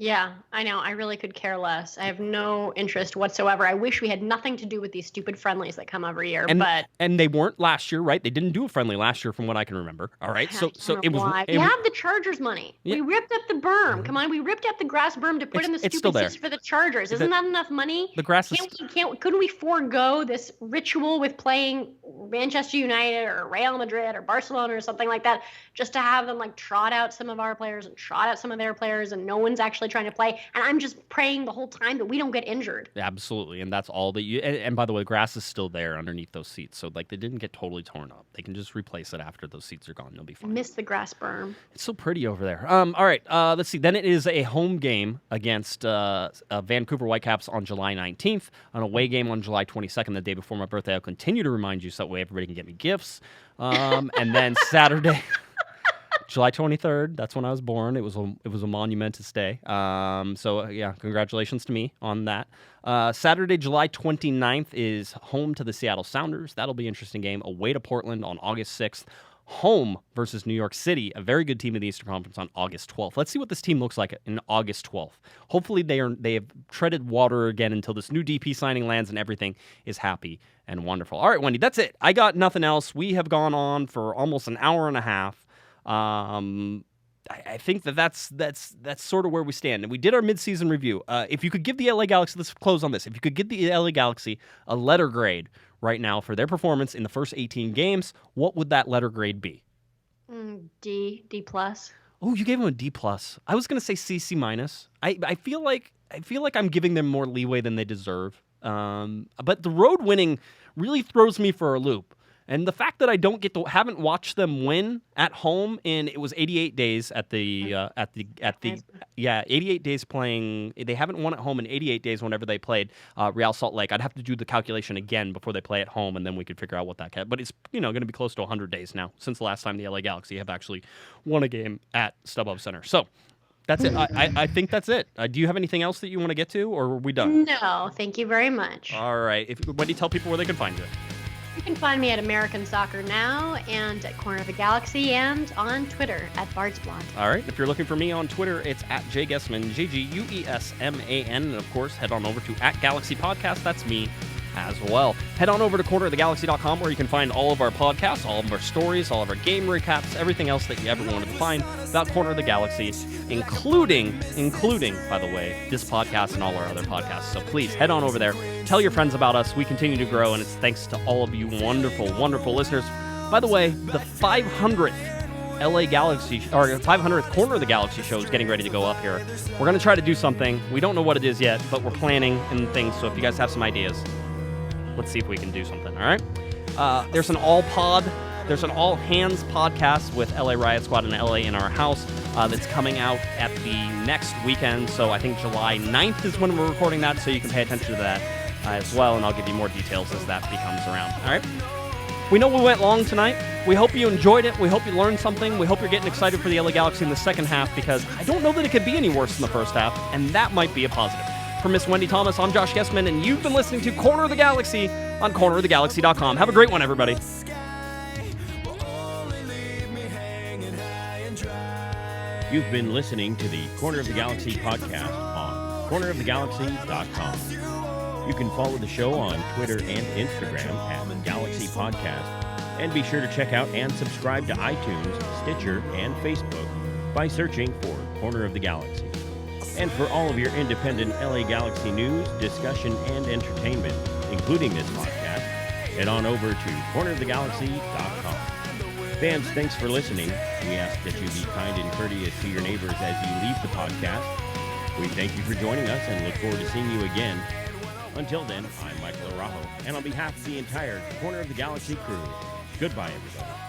Yeah, I know. I really could care less. I have no interest whatsoever. I wish we had nothing to do with these stupid friendlies that come every year. And they weren't last year, right? They didn't do a friendly last year, from what I can remember. All right, so it was. We have the Chargers money. Yeah. We ripped up the berm. Come on, we ripped up the grass berm to put in the stupid seats for the Chargers. Isn't that enough money? The grass couldn't we forego this ritual with playing Manchester United or Real Madrid or Barcelona or something like that, just to have them like trot out some of our players and trot out some of their players, and no one's actually trying to play, and I'm just praying the whole time that we don't get injured. Absolutely, and that's all that you. And by the way, the grass is still there underneath those seats, so like they didn't get totally torn up. They can just replace it after those seats are gone. You'll be fine. I miss the grass berm. It's so pretty over there. All right, let's see. Then it is a home game against Vancouver Whitecaps on July 19th, an away game on July 22nd, the day before my birthday. I'll continue to remind you so that way everybody can get me gifts. And then Saturday. July 23rd, that's when I was born. It was a monumentous day. Congratulations to me on that. Saturday, July 29th is home to the Seattle Sounders. That'll be an interesting game. Away to Portland on August 6th. Home versus New York City, a very good team in the Eastern Conference, on August 12th. Let's see what this team looks like in August 12th. Hopefully they have treaded water again until this new DP signing lands and everything is happy and wonderful. All right, Wendy, that's it. I got nothing else. We have gone on for almost an hour and a half. I think that's sort of where we stand. And we did our midseason review. If you could give the LA Galaxy, let's close on this. If you could give the LA Galaxy a letter grade right now for their performance in the first 18 games, what would that letter grade be? D plus. Oh, you gave them a D plus. I was going to say C minus. I feel like I'm giving them more leeway than they deserve. But the road winning really throws me for a loop. And the fact that I haven't watched them win at home it was 88 days 88 days playing. They haven't won at home in 88 days whenever they played Real Salt Lake. I'd have to do the calculation again before they play at home, and then we could figure out what that can. But it's going to be close to 100 days now since the last time the LA Galaxy have actually won a game at StubHub Center. So that's it. I think that's it. Do you have anything else that you want to get to, or are we done? No, thank you very much. All right. Wendy, tell people where they can find you. You can find me at American Soccer Now and at Corner of the Galaxy and on Twitter at BardsBlonde. All right. If you're looking for me on Twitter, it's at Guesman, Guesman. And, of course, head on over to @Galaxy Podcast. That's me as well. Head on over to cornerofthegalaxy.com where you can find all of our podcasts, all of our stories, all of our game recaps, everything else that you ever wanted to find about Corner of the Galaxy, including, by the way, this podcast and all our other podcasts. So please head on over there. Tell your friends about us. We continue to grow, and it's thanks to all of you wonderful, wonderful listeners. By the way, the 500th LA Galaxy, or 500th Corner of the Galaxy show is getting ready to go up here. We're going to try to do something. We don't know what it is yet, but we're planning and things. So if you guys have some ideas, let's see if we can do something, all right? There's an all-hands podcast with LA Riot Squad and LA in Our House that's coming out at the next weekend. So I think July 9th is when we're recording that, so you can pay attention to that as well, and I'll give you more details as that becomes around. All right? We know we went long tonight. We hope you enjoyed it. We hope you learned something. We hope you're getting excited for the LA Galaxy in the second half, because I don't know that it could be any worse than the first half, and that might be a positive. For Miss Wendy Thomas, I'm Josh Guesman, and you've been listening to Corner of the Galaxy on cornerofthegalaxy.com. Have a great one, everybody. You've been listening to the Corner of the Galaxy podcast on cornerofthegalaxy.com. You can follow the show on Twitter and Instagram at Galaxy Podcast, and be sure to check out and subscribe to iTunes, Stitcher, and Facebook by searching for Corner of the Galaxy. And for all of your independent LA Galaxy news, discussion, and entertainment, including this podcast, head on over to cornerofthegalaxy.com. Fans, thanks for listening. We ask that you be kind and courteous to your neighbors as you leave the podcast. We thank you for joining us and look forward to seeing you again. Until then, I'm Michael Araujo, and on behalf of the entire Corner of the Galaxy crew, goodbye, everybody.